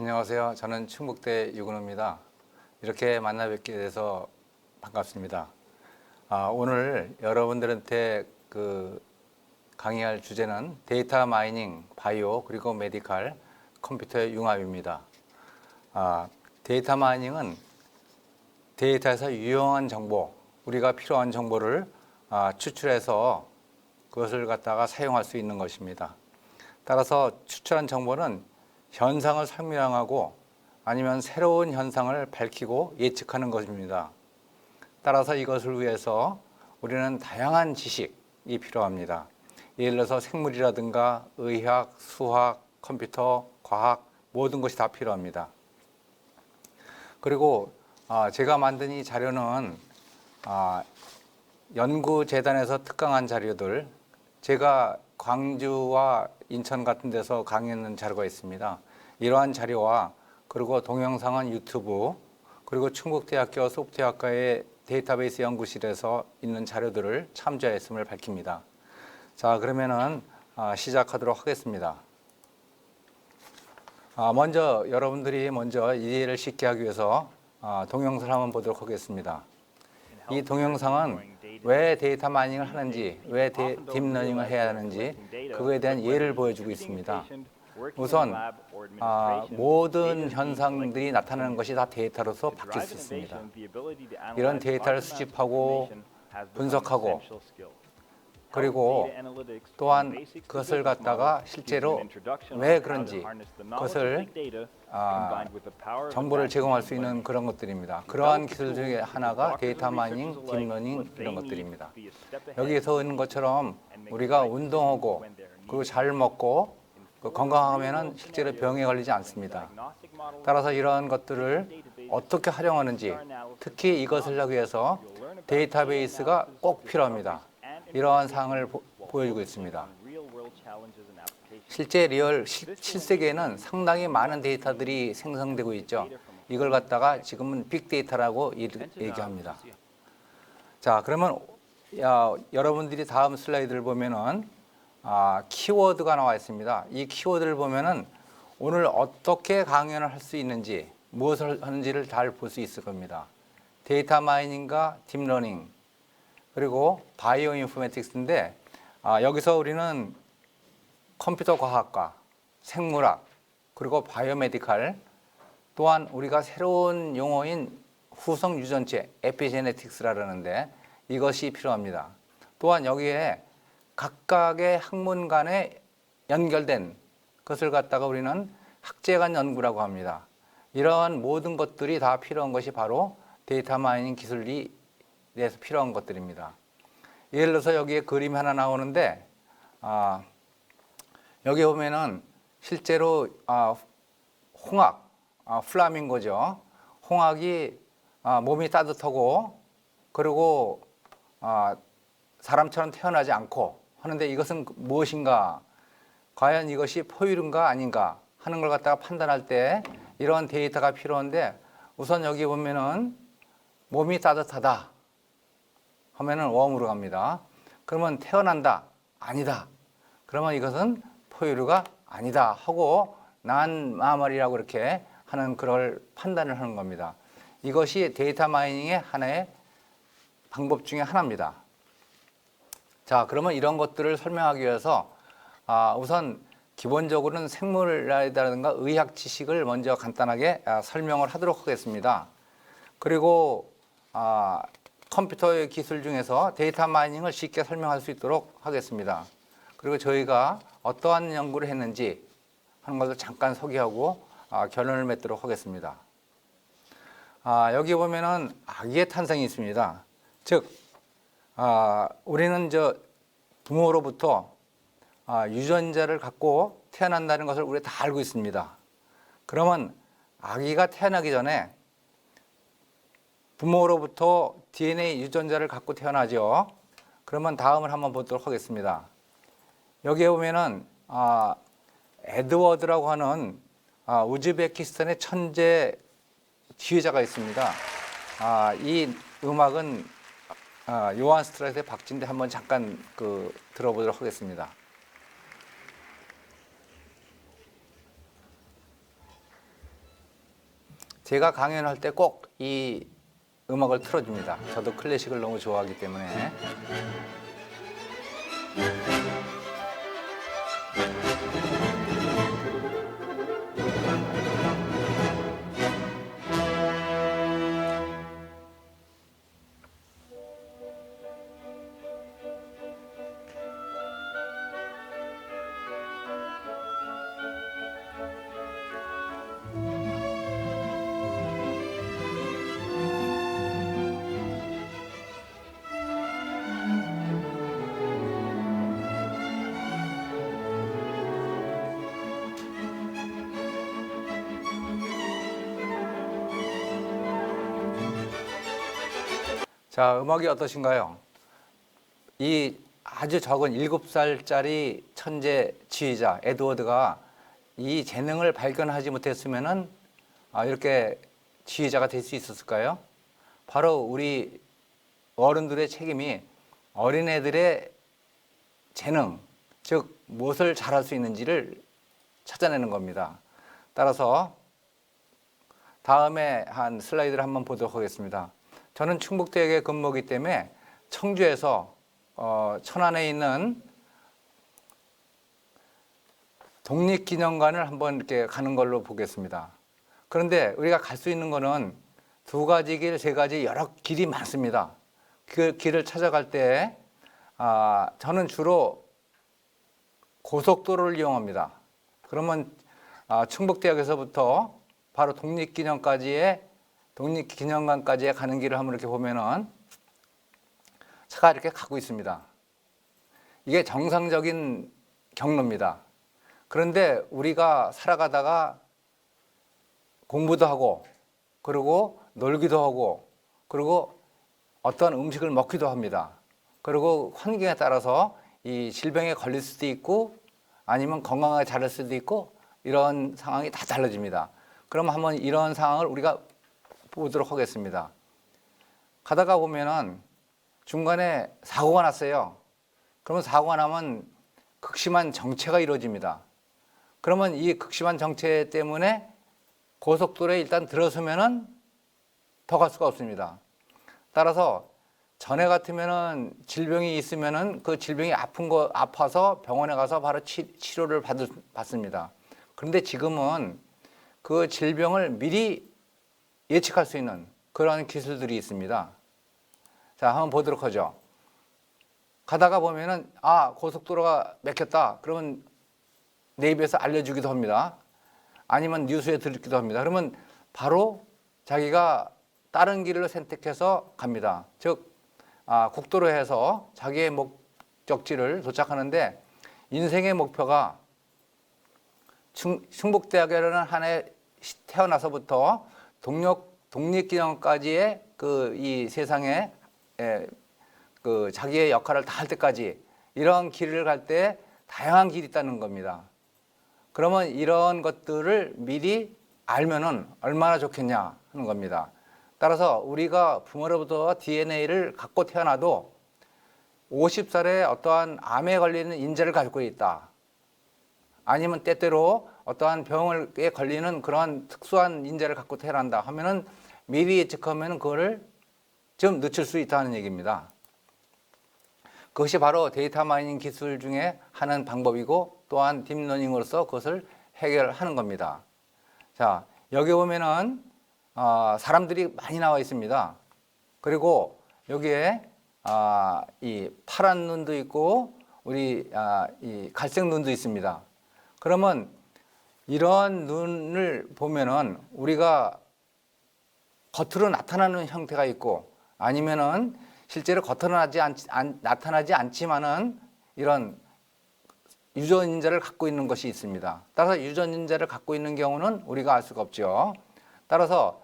안녕하세요. 저는 충북대 유근호입니다. 이렇게 만나 뵙게 돼서 반갑습니다. 오늘 여러분들한테 강의할 주제는 데이터 마이닝, 바이오, 그리고 메디칼, 컴퓨터의 융합입니다. 데이터 마이닝은 데이터에서 유용한 정보, 우리가 필요한 정보를 추출해서 그것을 갖다가 사용할 수 있는 것입니다. 따라서 추출한 정보는 현상을 설명하고 아니면 새로운 현상을 밝히고 예측하는 것입니다. 따라서 이것을 위해서 우리는 다양한 지식이 필요합니다. 예를 들어서 생물이라든가 의학, 수학, 컴퓨터, 과학 모든 것이 다 필요합니다. 그리고 제가 만든 이 자료는 연구재단에서 특강한 자료들, 제가 광주와 인천 같은 데서 강의했는 자료가 있습니다. 이러한 자료와 그리고 동영상은 유튜브, 그리고 충북대학교 소프트웨어학과의 데이터베이스 연구실에서 있는 자료들을 참조했음을 밝힙니다. 자, 그러면은 시작하도록 하겠습니다. 먼저 여러분들이 이해를 쉽게 하기 위해서 동영상을 한번 보도록 하겠습니다. 이 동영상은 왜 데이터 마이닝을 하는지, 왜 딥러닝을 해야 하는지 그거에 대한 예를 보여주고 있습니다. 우선 모든 현상들이 나타나는 것이 다 데이터로서 바뀔 수 있습니다. 이런 데이터를 수집하고 분석하고 그리고 또한 그것을 갖다가 실제로 왜 그런지 그것을 정보를 제공할 수 있는 그런 것들입니다. 그러한 기술 중에 하나가 데이터 마이닝, 딥러닝 이런 것들입니다. 여기에서 있는 것처럼 우리가 운동하고 그리고 잘 먹고 건강하면은 실제로 병에 걸리지 않습니다. 따라서 이러한 것들을 어떻게 활용하는지, 특히 이것을 하기 위해서 데이터베이스가 꼭 필요합니다. 이러한 사항을 보여주고 있습니다. 실제 실세계에는 상당히 많은 데이터들이 생성되고 있죠. 이걸 갖다가 지금은 빅데이터라고 얘기합니다. 자, 그러면 여러분들이 다음 슬라이드를 보면은 키워드가 나와 있습니다. 이 키워드를 보면은 오늘 어떻게 강연을 할 수 있는지, 무엇을 하는지를 잘 볼 수 있을 겁니다. 데이터 마이닝과 딥러닝, 그리고 바이오 인포메틱스인데 여기서 우리는 컴퓨터 과학과 생물학 그리고 바이오메디칼, 또한 우리가 새로운 용어인 후성 유전체 에피제네틱스라 그러는데 이것이 필요합니다. 또한 여기에 각각의 학문 간에 연결된 것을 갖다가 우리는 학제간 연구라고 합니다. 이러한 모든 것들이 다 필요한 것이 바로 데이터 마이닝 기술이 대해서 필요한 것들입니다. 예를 들어서 여기에 그림이 하나 나오는데 여기 보면은 실제로 홍학, 플라밍고죠. 홍학이 몸이 따뜻하고 그리고 사람처럼 태어나지 않고 하는데 이것은 무엇인가? 과연 이것이 포유류인가 아닌가 하는 걸 갖다가 판단할 때 이런 데이터가 필요한데 우선 여기 보면은 몸이 따뜻하다 하면은 웜으로 갑니다. 그러면 태어난다? 아니다. 그러면 이것은 포유류가 아니다 하고 난 마말이라고 이렇게 하는 그걸 판단을 하는 겁니다. 이것이 데이터 마이닝의 하나의 방법 중에 하나입니다. 자, 그러면 이런 것들을 설명하기 위해서 우선 기본적으로는 생물이라든가 의학 지식을 먼저 간단하게 설명을 하도록 하겠습니다. 그리고 컴퓨터의 기술 중에서 데이터 마이닝을 쉽게 설명할 수 있도록 하겠습니다. 그리고 저희가 어떠한 연구를 했는지 하는 것을 잠깐 소개하고 결론을 맺도록 하겠습니다. 여기 보면은 아기의 탄생이 있습니다. 즉, 우리는 부모로부터 유전자를 갖고 태어난다는 것을 우리가 다 알고 있습니다. 그러면 아기가 태어나기 전에 부모로부터 DNA 유전자를 갖고 태어나죠. 그러면 다음을 한번 보도록 하겠습니다. 여기에 보면은 에드워드라고 하는 우즈베키스탄의 천재 지휘자가 있습니다. 이 음악은 요한 스트라스의 박진데 한번 잠깐 들어보도록 하겠습니다. 제가 강연할 때 꼭 이 음악을 틀어줍니다. 저도 클래식을 너무 좋아하기 때문에. 자, 음악이 어떠신가요? 이 아주 적은 7살짜리 천재 지휘자 에드워드가 이 재능을 발견하지 못했으면은 이렇게 지휘자가 될 수 있었을까요? 바로 우리 어른들의 책임이 어린애들의 재능, 즉 무엇을 잘할 수 있는지를 찾아내는 겁니다. 따라서 다음에 한 슬라이드를 한번 보도록 하겠습니다. 저는 충북대학에 근무하기 때문에 청주에서 천안에 있는 독립기념관을 한번 이렇게 가는 걸로 보겠습니다. 그런데 우리가 갈 수 있는 거는 2가지 길, 3가지 여러 길이 많습니다. 그 길을 찾아갈 때 저는 주로 고속도로를 이용합니다. 그러면 충북대학에서부터 바로 독립기념관까지의 가는 길을 한번 이렇게 보면은 차가 이렇게 가고 있습니다. 이게 정상적인 경로입니다. 그런데 우리가 살아가다가 공부도 하고, 그리고 놀기도 하고, 그리고 어떤 음식을 먹기도 합니다. 그리고 환경에 따라서 이 질병에 걸릴 수도 있고, 아니면 건강하게 자랄 수도 있고, 이런 상황이 다 달라집니다. 그럼 한번 이런 상황을 우리가 보도록 하겠습니다. 가다가 보면은 중간에 사고가 났어요. 그러면 사고가 나면 극심한 정체가 이루어집니다. 그러면 이 극심한 정체 때문에 고속도로에 일단 들어서면은 더 갈 수가 없습니다. 따라서 전에 같으면은 질병이 있으면은 그 질병이 아파서 병원에 가서 바로 치료를 받습니다. 그런데 지금은 그 질병을 미리 예측할 수 있는 그런 기술들이 있습니다. 자, 한번 보도록 하죠. 가다가 보면은 고속도로가 막혔다. 그러면 네이버에서 알려주기도 합니다. 아니면 뉴스에 듣기도 합니다. 그러면 바로 자기가 다른 길을 선택해서 갑니다. 즉 국도로해서 자기의 목적지를 도착하는데 인생의 목표가 충북대학이라는 한 해 태어나서부터 독립기념까지의 이 세상에 자기의 역할을 다 할 때까지 이런 길을 갈 때 다양한 길이 있다는 겁니다. 그러면 이런 것들을 미리 알면은 얼마나 좋겠냐 하는 겁니다. 따라서 우리가 부모로부터 DNA를 갖고 태어나도 50살에 어떠한 암에 걸리는 인자를 가지고 있다. 아니면 때때로 어떠한 병에 걸리는 그러한 특수한 인자를 갖고 태어난다 하면은 미리 예측하면 그거를 좀 늦출 수 있다는 얘기입니다. 그것이 바로 데이터 마이닝 기술 중에 하는 방법이고 또한 딥러닝으로서 그것을 해결하는 겁니다. 자, 여기 보면은 사람들이 많이 나와 있습니다. 그리고 여기에 이 파란 눈도 있고 우리 이 갈색 눈도 있습니다. 그러면 이런 눈을 보면은 우리가 겉으로 나타나는 형태가 있고 아니면은 실제로 겉으로 나타나지 않지만은 이런 유전인자를 갖고 있는 것이 있습니다. 따라서 유전인자를 갖고 있는 경우는 우리가 알 수가 없죠. 따라서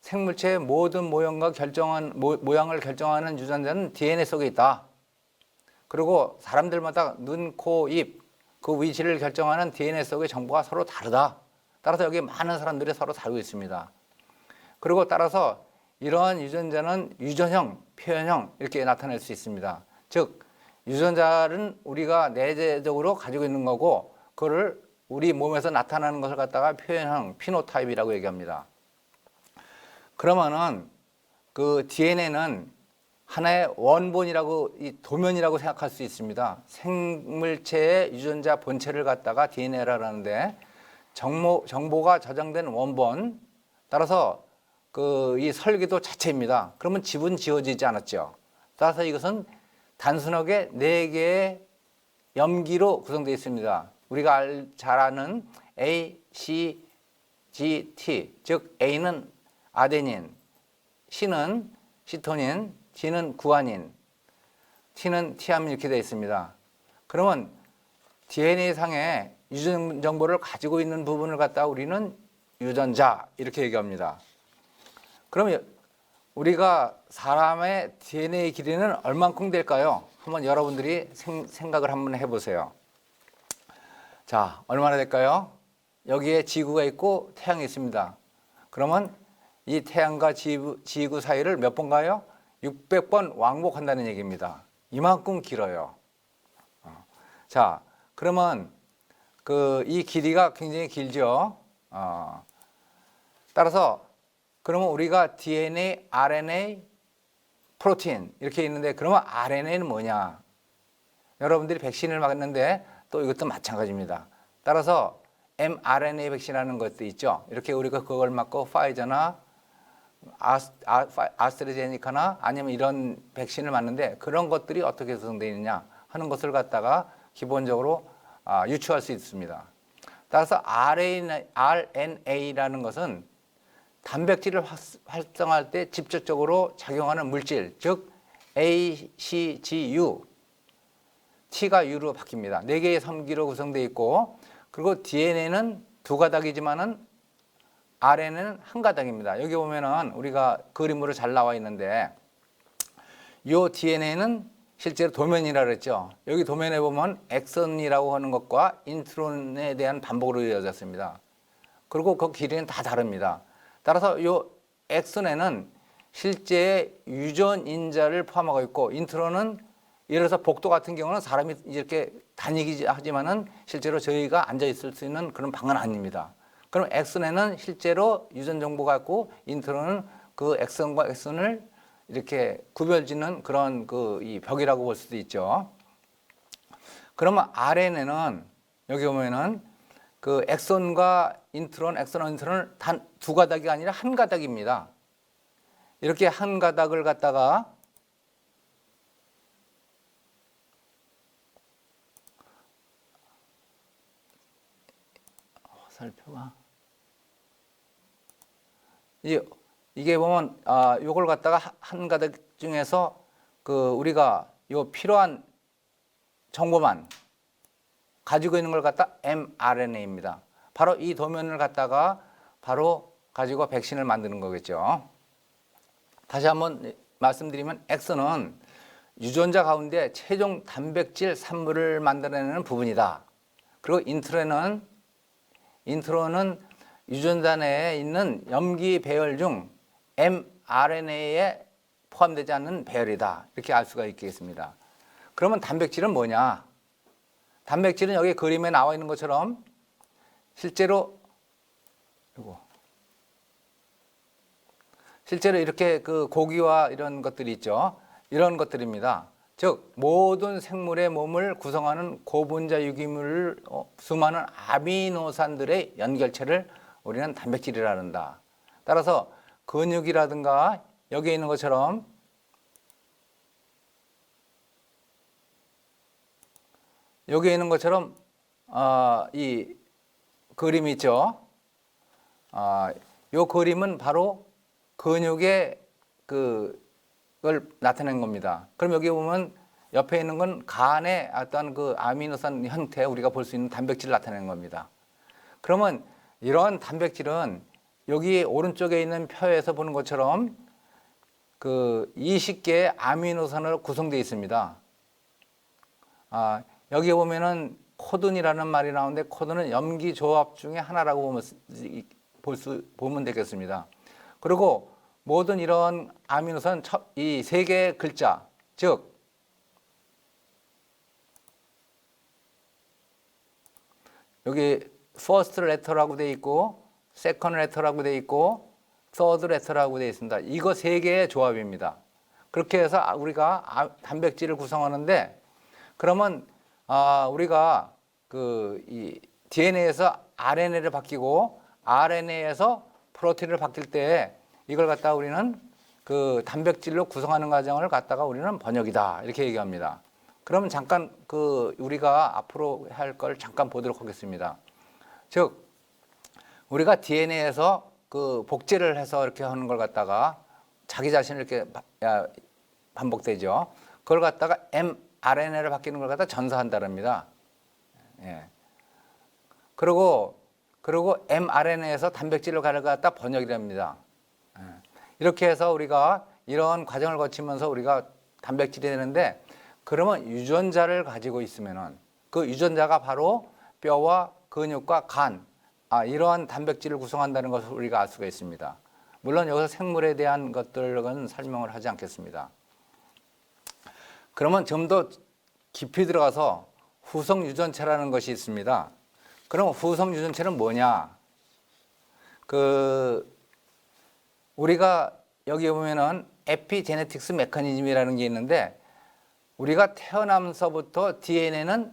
생물체의 모든 모양을 결정하는 유전자는 DNA 속에 있다. 그리고 사람들마다 눈, 코, 입 그 위치를 결정하는 DNA 속의 정보가 서로 다르다. 따라서 여기 많은 사람들이 서로 다르고 있습니다. 그리고 따라서 이러한 유전자는 유전형, 표현형 이렇게 나타낼 수 있습니다. 즉 유전자는 우리가 내재적으로 가지고 있는 거고 그거를 우리 몸에서 나타나는 것을 갖다가 표현형, 피노타입이라고 얘기합니다. 그러면은 그 DNA는 하나의 원본이라고, 이 도면이라고 생각할 수 있습니다. 생물체의 유전자 본체를 갖다가 DNA라고 하는데 정보가 저장된 원본, 따라서 그 이 설계도 자체입니다. 그러면 집은 지어지지 않았죠. 따라서 이것은 단순하게 네 개의 염기로 구성되어 있습니다. 우리가 잘 아는 A, C, G, T, 즉 A는 아데닌, C는 시토닌, G는 구아닌, T는 티아민 이렇게 되어 있습니다. 그러면 DNA상에 유전 정보를 가지고 있는 부분을 갖다 우리는 유전자 이렇게 얘기합니다. 그러면 우리가 사람의 DNA 길이는 얼만큼 될까요? 한번 여러분들이 생각을 한번 해보세요. 자, 얼마나 될까요? 여기에 지구가 있고 태양이 있습니다. 그러면 이 태양과 지구 사이를 몇 번 가요? 600번 왕복한다는 얘기입니다. 이만큼 길어요. 자, 그러면 이 길이가 굉장히 길죠. 따라서 그러면 우리가 DNA, RNA, 프로틴 이렇게 있는데, 그러면 RNA는 뭐냐? 여러분들이 백신을 맞는데 또 이것도 마찬가지입니다. 따라서 mRNA 백신이라는 것도 있죠. 이렇게 우리가 그걸 맞고 파이저나 아스트라제네카나 아니면 이런 백신을 맞는데, 그런 것들이 어떻게 구성되어 있느냐 하는 것을 갖다가 기본적으로 유추할 수 있습니다. 따라서 RNA라는 것은 단백질을 활성화할 때 직접적으로 작용하는 물질, 즉 ACGU, T가 U로 바뀝니다. 4개의 섬기로 구성되어 있고, 그리고 DNA는 두 가닥이지만은 RNA는 한 가닥입니다. 여기 보면은 우리가 그림으로 잘 나와 있는데, 이 DNA는 실제로 도면이라고 그랬죠. 여기 도면에 보면 엑선이라고 하는 것과 인트론에 대한 반복으로 이어졌습니다. 그리고 그 길이는 다 다릅니다. 따라서 이 엑선에는 실제 유전인자를 포함하고 있고, 인트론은 예를 들어서 복도 같은 경우는 사람이 이렇게 다니기 하지만은 실제로 저희가 앉아 있을 수 있는 그런 방은 아닙니다. 그럼 엑선에는 실제로 유전 정보가 있고, 인트론은 그 엑선과 엑선을 이렇게 구별짓는 그런 이 벽이라고 볼 수도 있죠. 그러면 RNA는 여기 보면은 그 엑선과 인트론, 엑선과 인트론을 단 두 가닥이 아니라 한 가닥입니다. 이렇게 한 가닥을 갖다가 화살표가 이게 보면 요걸 갖다가 한 가닥 중에서 우리가 요 필요한 정보만 가지고 있는 걸 갖다 mRNA입니다. 바로 이 도면을 갖다가 바로 가지고 백신을 만드는 거겠죠. 다시 한번 말씀드리면 엑선은 유전자 가운데 최종 단백질 산물을 만들어내는 부분이다. 그리고 인트론은 유전자 내에 있는 염기 배열 중 mRNA에 포함되지 않는 배열이다. 이렇게 알 수가 있겠습니다. 그러면 단백질은 뭐냐? 단백질은 여기 그림에 나와 있는 것처럼 실제로 이렇게 고기와 이런 것들이 있죠. 이런 것들입니다. 즉 모든 생물의 몸을 구성하는 고분자 유기물 수많은 아미노산들의 연결체를 우리는 단백질이라 한다. 따라서 근육이라든가 여기에 있는 것처럼 이 그림이 있죠. 이 그림은 바로 근육의 그걸 나타낸 겁니다. 그럼 여기 보면 옆에 있는 건 간의 어떤 아미노산 형태 우리가 볼 수 있는 단백질을 나타낸 겁니다. 그러면 이런 단백질은 여기 오른쪽에 있는 표에서 보는 것처럼 20개의 아미노산으로 구성되어 있습니다. 여기 보면은 코든이라는 말이 나오는데, 코든은 염기 조합 중에 하나라고 보면 되겠습니다. 그리고 모든 이런 아미노산 이 세 개의 글자, 즉 여기 first letter라고 되어 있고 second letter라고 되어 있고 서드 레터라고 되어 있습니다. 이거 세 개의 조합입니다. 그렇게 해서 우리가 단백질을 구성하는데, 그러면 우리가 이 DNA에서 RNA를 바뀌고 RNA에서 프로틴을 바뀔 때 이걸 갖다가 우리는 그 단백질로 구성하는 과정을 갖다가 우리는 번역이다 이렇게 얘기합니다. 그러면 잠깐 우리가 앞으로 할 걸 잠깐 보도록 하겠습니다. 즉 우리가 DNA에서 그 복제를 해서 이렇게 하는 걸 갖다가 자기 자신을 이렇게 반복되죠. 그걸 갖다가 mRNA를 바뀌는 걸 갖다 전사한다랍니다. 예. 그리고 mRNA에서 단백질을 갖다 번역이랍니다. 예. 이렇게 해서 우리가 이런 과정을 거치면서 우리가 단백질이 되는데, 그러면 유전자를 가지고 있으면은 그 유전자가 바로 뼈와 근육과 간, 이러한 단백질을 구성한다는 것을 우리가 알 수가 있습니다. 물론 여기서 생물에 대한 것들은 설명을 하지 않겠습니다. 그러면 좀 더 깊이 들어가서 후성 유전체라는 것이 있습니다. 그럼 후성 유전체는 뭐냐? 우리가 여기 보면은 에피제네틱스 메커니즘이라는 게 있는데, 우리가 태어나면서부터 DNA는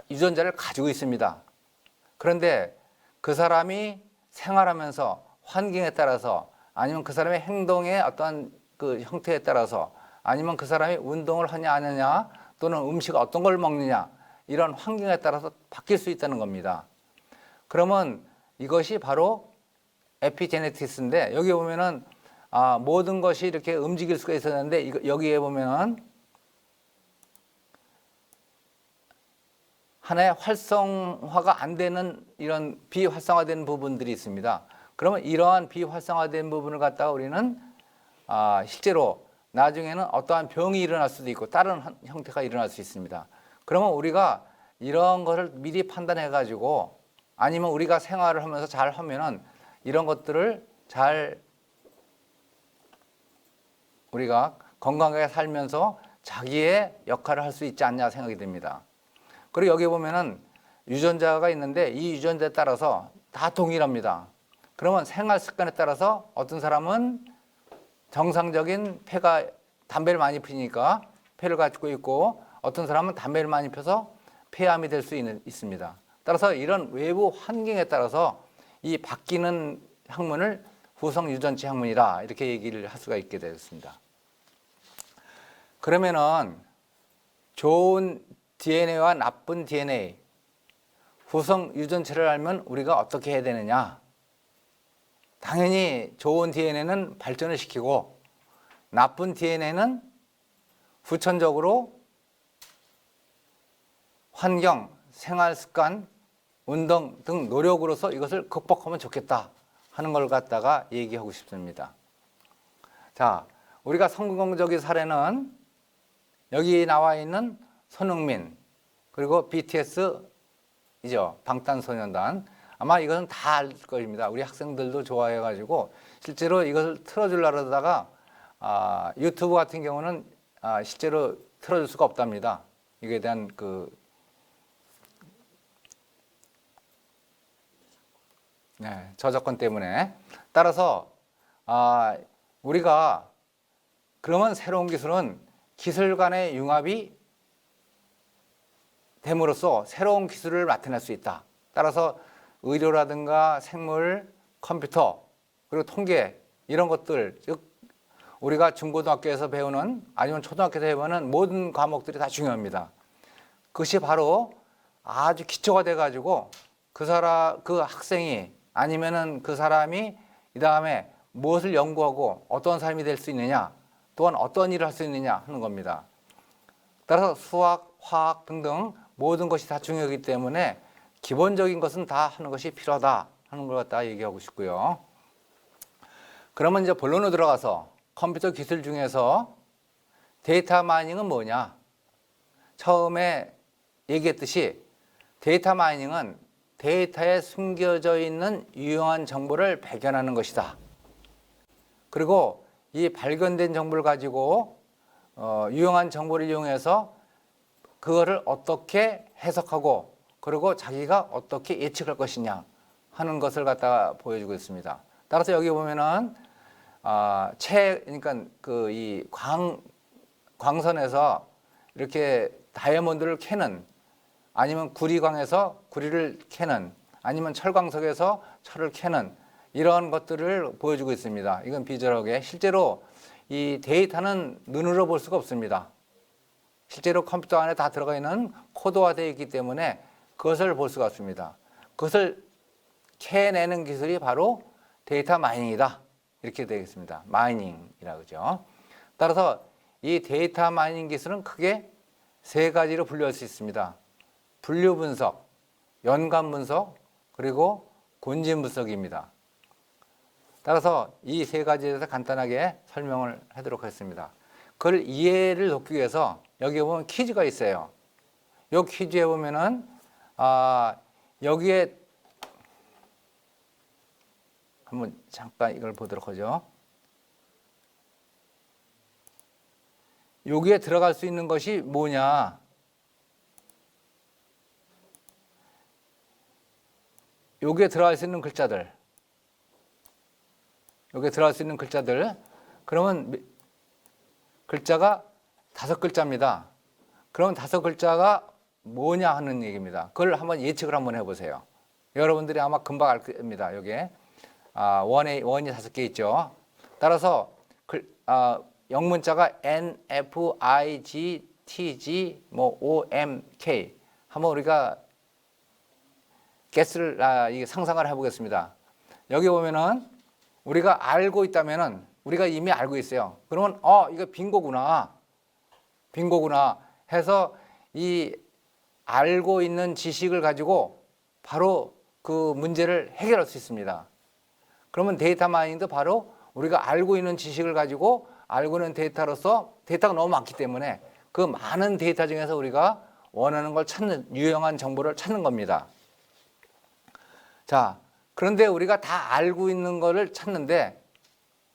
유전자를 가지고 있습니다. 그런데 그 사람이 생활하면서 환경에 따라서, 아니면 그 사람의 행동의 어떤 그 형태에 따라서, 아니면 그 사람이 운동을 하냐 안 하냐, 또는 음식 어떤 걸 먹느냐, 이런 환경에 따라서 바뀔 수 있다는 겁니다. 그러면 이것이 바로 에피제네틱스인데, 여기 보면은 모든 것이 이렇게 움직일 수가 있었는데, 여기에 보면은 하나의 활성화가 안 되는 이런 비활성화된 부분들이 있습니다. 그러면 이러한 비활성화된 부분을 갖다가 우리는 실제로 나중에는 어떠한 병이 일어날 수도 있고 다른 형태가 일어날 수 있습니다. 그러면 우리가 이런 것을 미리 판단해 가지고, 아니면 우리가 생활을 하면서 잘 하면은 이런 것들을 잘 우리가 건강하게 살면서 자기의 역할을 할 수 있지 않냐 생각이 듭니다. 그리고 여기 보면은 유전자가 있는데 이 유전자에 따라서 다 동일합니다. 그러면 생활 습관에 따라서 어떤 사람은 정상적인 담배를 많이 피니까 폐를 가지고 있고, 어떤 사람은 담배를 많이 펴서 폐암이 될 수 있습니다. 따라서 이런 외부 환경에 따라서 이 바뀌는 학문을 후성 유전체 학문이라 이렇게 얘기를 할 수가 있게 되었습니다. 그러면은 좋은 DNA와 나쁜 DNA, 후성 유전체를 알면 우리가 어떻게 해야 되느냐? 당연히 좋은 DNA는 발전을 시키고, 나쁜 DNA는 후천적으로 환경, 생활 습관, 운동 등 노력으로서 이것을 극복하면 좋겠다 하는 걸 갖다가 얘기하고 싶습니다. 자, 우리가 성공적인 사례는 여기 나와 있는 손흥민, 그리고 BTS이죠. 방탄소년단. 아마 이것은 다 알 것입니다. 우리 학생들도 좋아해가지고 실제로 이것을 틀어주려다가 유튜브 같은 경우는 실제로 틀어줄 수가 없답니다. 이거에 대한 저작권 때문에. 따라서 우리가 그러면 새로운 기술은 기술 간의 융합이 됨으로써 새로운 기술을 나타낼 수 있다. 따라서 의료라든가 생물, 컴퓨터, 그리고 통계 이런 것들, 즉 우리가 중고등학교에서 배우는, 아니면 초등학교에서 배우는 모든 과목들이 다 중요합니다. 그것이 바로 아주 기초가 돼가지고 그 학생이, 아니면은 그 사람이 이 다음에 무엇을 연구하고 어떤 사람이 될 수 있느냐, 또한 어떤 일을 할 수 있느냐 하는 겁니다. 따라서 수학, 화학 등등 모든 것이 다 중요하기 때문에 기본적인 것은 다 하는 것이 필요하다 하는 걸 갖다 얘기하고 싶고요. 그러면 이제 본론으로 들어가서 컴퓨터 기술 중에서 데이터 마이닝은 뭐냐? 처음에 얘기했듯이 데이터 마이닝은 데이터에 숨겨져 있는 유용한 정보를 발견하는 것이다. 그리고 이 발견된 정보를 가지고 유용한 정보를 이용해서 그거를 어떻게 해석하고, 그리고 자기가 어떻게 예측할 것이냐 하는 것을 갖다가 보여주고 있습니다. 따라서 여기 보면은 그러니까 그 이 광선에서 이렇게 다이아몬드를 캐는, 아니면 구리광에서 구리를 캐는, 아니면 철광석에서 철을 캐는 이런 것들을 보여주고 있습니다. 이건 비주얼하게. 실제로 이 데이터는 눈으로 볼 수가 없습니다. 실제로 컴퓨터 안에 다 들어가 있는 코드화되어 있기 때문에 그것을 볼 수가 없습니다. 그것을 캐내는 기술이 바로 데이터 마이닝이다. 이렇게 되겠습니다. 마이닝이라고 그러죠. 따라서 이 데이터 마이닝 기술은 크게 세 가지로 분류할 수 있습니다. 분류 분석, 연관 분석, 그리고 군진 분석입니다. 따라서 이 세 가지에 대해서 간단하게 설명을 하도록 하겠습니다. 그걸 이해를 돕기 위해서 여기 보면 퀴즈가 있어요. 이 퀴즈에 보면은 여기에 한번 잠깐 이걸 보도록 하죠. 여기에 들어갈 수 있는 것이 뭐냐? 여기에 들어갈 수 있는 글자들. 여기에 들어갈 수 있는 글자들. 그러면 글자가 5글자입니다. 그러면 5글자가 뭐냐 하는 얘기입니다. 그걸 한번 예측을 한번 해보세요. 여러분들이 아마 금방 알 겁니다. 여기에 원이 5개 있죠. 따라서 영문자가 N, F, I, G, T, G, O, M, K. 한번 우리가 guess를 이게 상상을 해보겠습니다. 여기 보면은 우리가 알고 있다면은 우리가 이미 알고 있어요. 그러면 이거 빙고구나. 빙고구나 해서 이 알고 있는 지식을 가지고 바로 그 문제를 해결할 수 있습니다. 그러면 데이터 마이닝도 바로 우리가 알고 있는 지식을 가지고 알고 있는 데이터로서 데이터가 너무 많기 때문에 그 많은 데이터 중에서 우리가 원하는 걸 찾는, 유용한 정보를 찾는 겁니다. 자, 그런데 우리가 다 알고 있는 거를 찾는데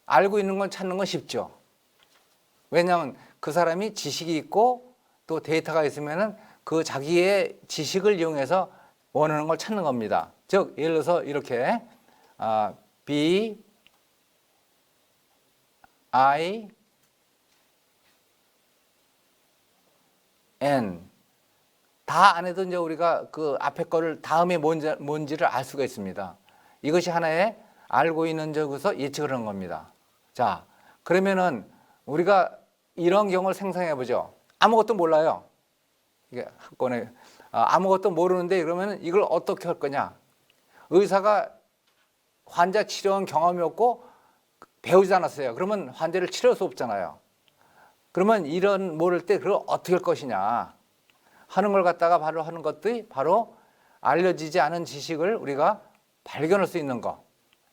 알고 있는 걸 찾는 건 쉽죠. 왜냐하면 그 사람이 지식이 있고 또 데이터가 있으면은 그 자기의 지식을 이용해서 원하는 걸 찾는 겁니다. 즉, 예를 들어서 이렇게 B, I, N 다 안 해도 이제 우리가 그 앞에 거를 다음에 뭔지를 알 수가 있습니다. 이것이 하나의 알고 있는 적에서 예측을 하는 겁니다. 자, 그러면은 우리가 이런 경우를 생성해 보죠. 아무것도 몰라요. 이게 한 건에 아무것도 모르는데 그러면 이걸 어떻게 할 거냐? 의사가 환자 치료한 경험이 없고 배우지 않았어요. 그러면 환자를 치료할 수 없잖아요. 그러면 이런 모를 때 그걸 어떻게 할 것이냐 하는 걸 갖다가 바로 하는 것들이 바로 알려지지 않은 지식을 우리가 발견할 수 있는 것.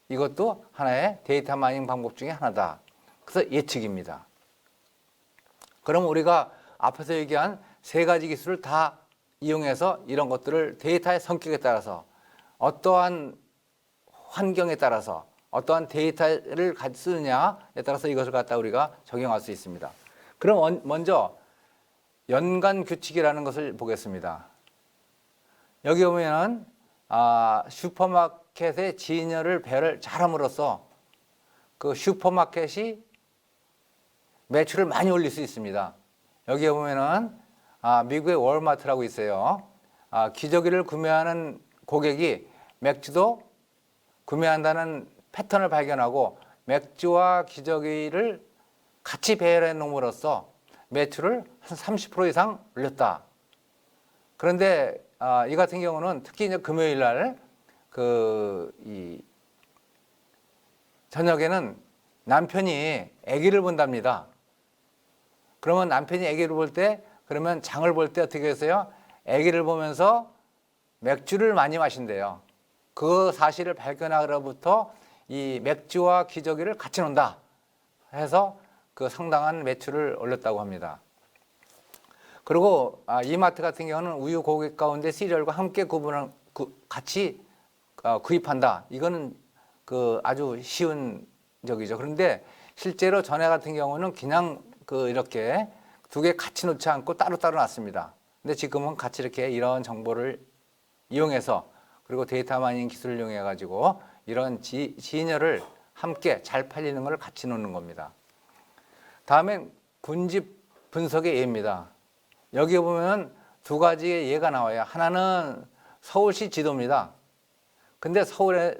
이것도 하나의 데이터 마이닝 방법 중에 하나다. 그래서 예측입니다. 그럼 우리가 앞에서 얘기한 세 가지 기술을 다 이용해서 이런 것들을 데이터의 성격에 따라서 어떠한 환경에 따라서 어떠한 데이터를 같이 쓰느냐에 따라서 이것을 갖다 우리가 적용할 수 있습니다. 그럼 먼저 연관 규칙이라는 것을 보겠습니다. 여기 보면 슈퍼마켓의 진열을 배를 잘함으로써 그 슈퍼마켓이 매출을 많이 올릴 수 있습니다. 여기 보면은 미국의 월마트라고 있어요. 기저귀를 구매하는 고객이 맥주도 구매한다는 패턴을 발견하고 맥주와 기저귀를 같이 배열해 놓음으로써 매출을 한 30% 이상 올렸다. 그런데 이 같은 경우는 특히 이제 금요일 날 이 저녁에는 남편이 아기를 본답니다. 그러면 남편이 아기를 볼 때 그러면 장을 볼 때 어떻게 했어요? 아기를 보면서 맥주를 많이 마신대요. 그 사실을 발견하고부터 이 맥주와 기저귀를 같이 놓는다 해서 그 상당한 매출을 올렸다고 합니다. 그리고 이마트 같은 경우는 우유 고객 가운데 시리얼과 함께 같이 구입한다. 이거는 그 아주 쉬운 적이죠. 그런데 실제로 전에 같은 경우는 그냥 이렇게 두 개 같이 놓지 않고 따로따로 놨습니다. 근데 지금은 같이 이렇게 이런 정보를 이용해서 그리고 데이터 마이닝 기술을 이용해 가지고 이런 진열을 함께 잘 팔리는 걸 같이 놓는 겁니다. 다음엔 군집 분석의 예입니다. 여기 보면 두 가지의 예가 나와요. 하나는 서울시 지도입니다. 근데 서울에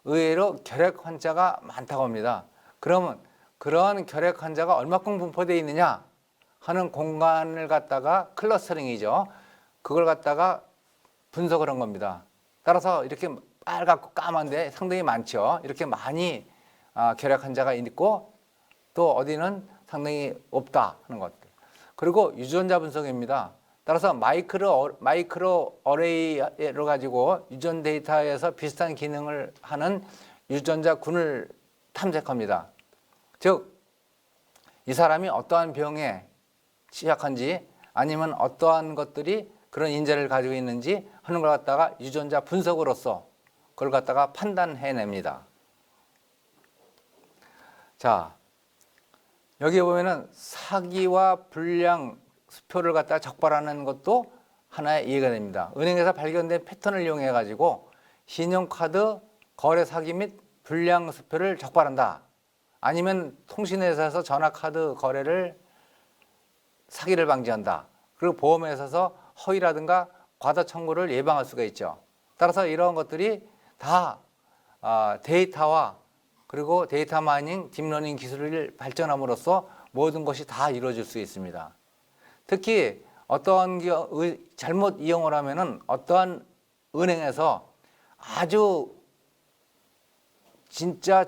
의외로 결핵 환자가 많다고 합니다. 그러면 그런 결핵 환자가 얼마큼 분포되어 있느냐 하는 공간을 갖다가 클러스터링이죠. 그걸 갖다가 분석을 한 겁니다. 따라서 이렇게 빨갛고 까만데 상당히 많죠. 이렇게 많이 결핵 환자가 있고 또 어디는 상당히 없다 하는 것. 그리고 유전자 분석입니다. 따라서 마이크로 어레이로 가지고 유전 데이터에서 비슷한 기능을 하는 유전자군을 탐색합니다. 즉, 이 사람이 어떠한 병에 취약한지 아니면 어떠한 것들이 그런 인재를 가지고 있는지 하는 걸 갖다가 유전자 분석으로서 그걸 갖다가 판단해냅니다. 자, 여기 보면은 사기와 불량 수표를 갖다가 적발하는 것도 하나의 이해가 됩니다. 은행에서 발견된 패턴을 이용해 가지고 신용카드 거래 사기 및 불량 수표를 적발한다. 아니면 통신회사에서 전화카드 거래를 사기를 방지한다. 그리고 보험회사에서 허위라든가 과다 청구를 예방할 수가 있죠. 따라서 이런 것들이 다 데이터와 그리고 데이터 마이닝, 딥러닝 기술을 발전함으로써 모든 것이 다 이루어질 수 있습니다. 특히 어떠한 잘못 이용을 하면은 어떠한 은행에서 아주 진짜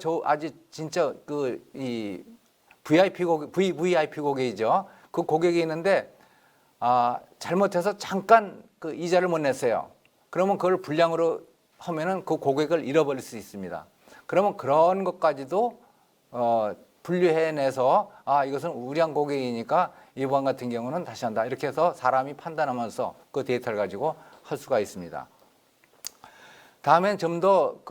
이 VVIP 고객이죠. 그 고객이 있는데 잘못해서 잠깐 그 이자를 못 냈어요. 그러면 그걸 불량으로 하면은 그 고객을 잃어버릴 수 있습니다. 그러면 그런 것까지도 분류해내서 이것은 우량 고객이니까 이번 같은 경우는 다시 한다. 이렇게 해서 사람이 판단하면서 그 데이터를 가지고 할 수가 있습니다. 다음엔 좀 더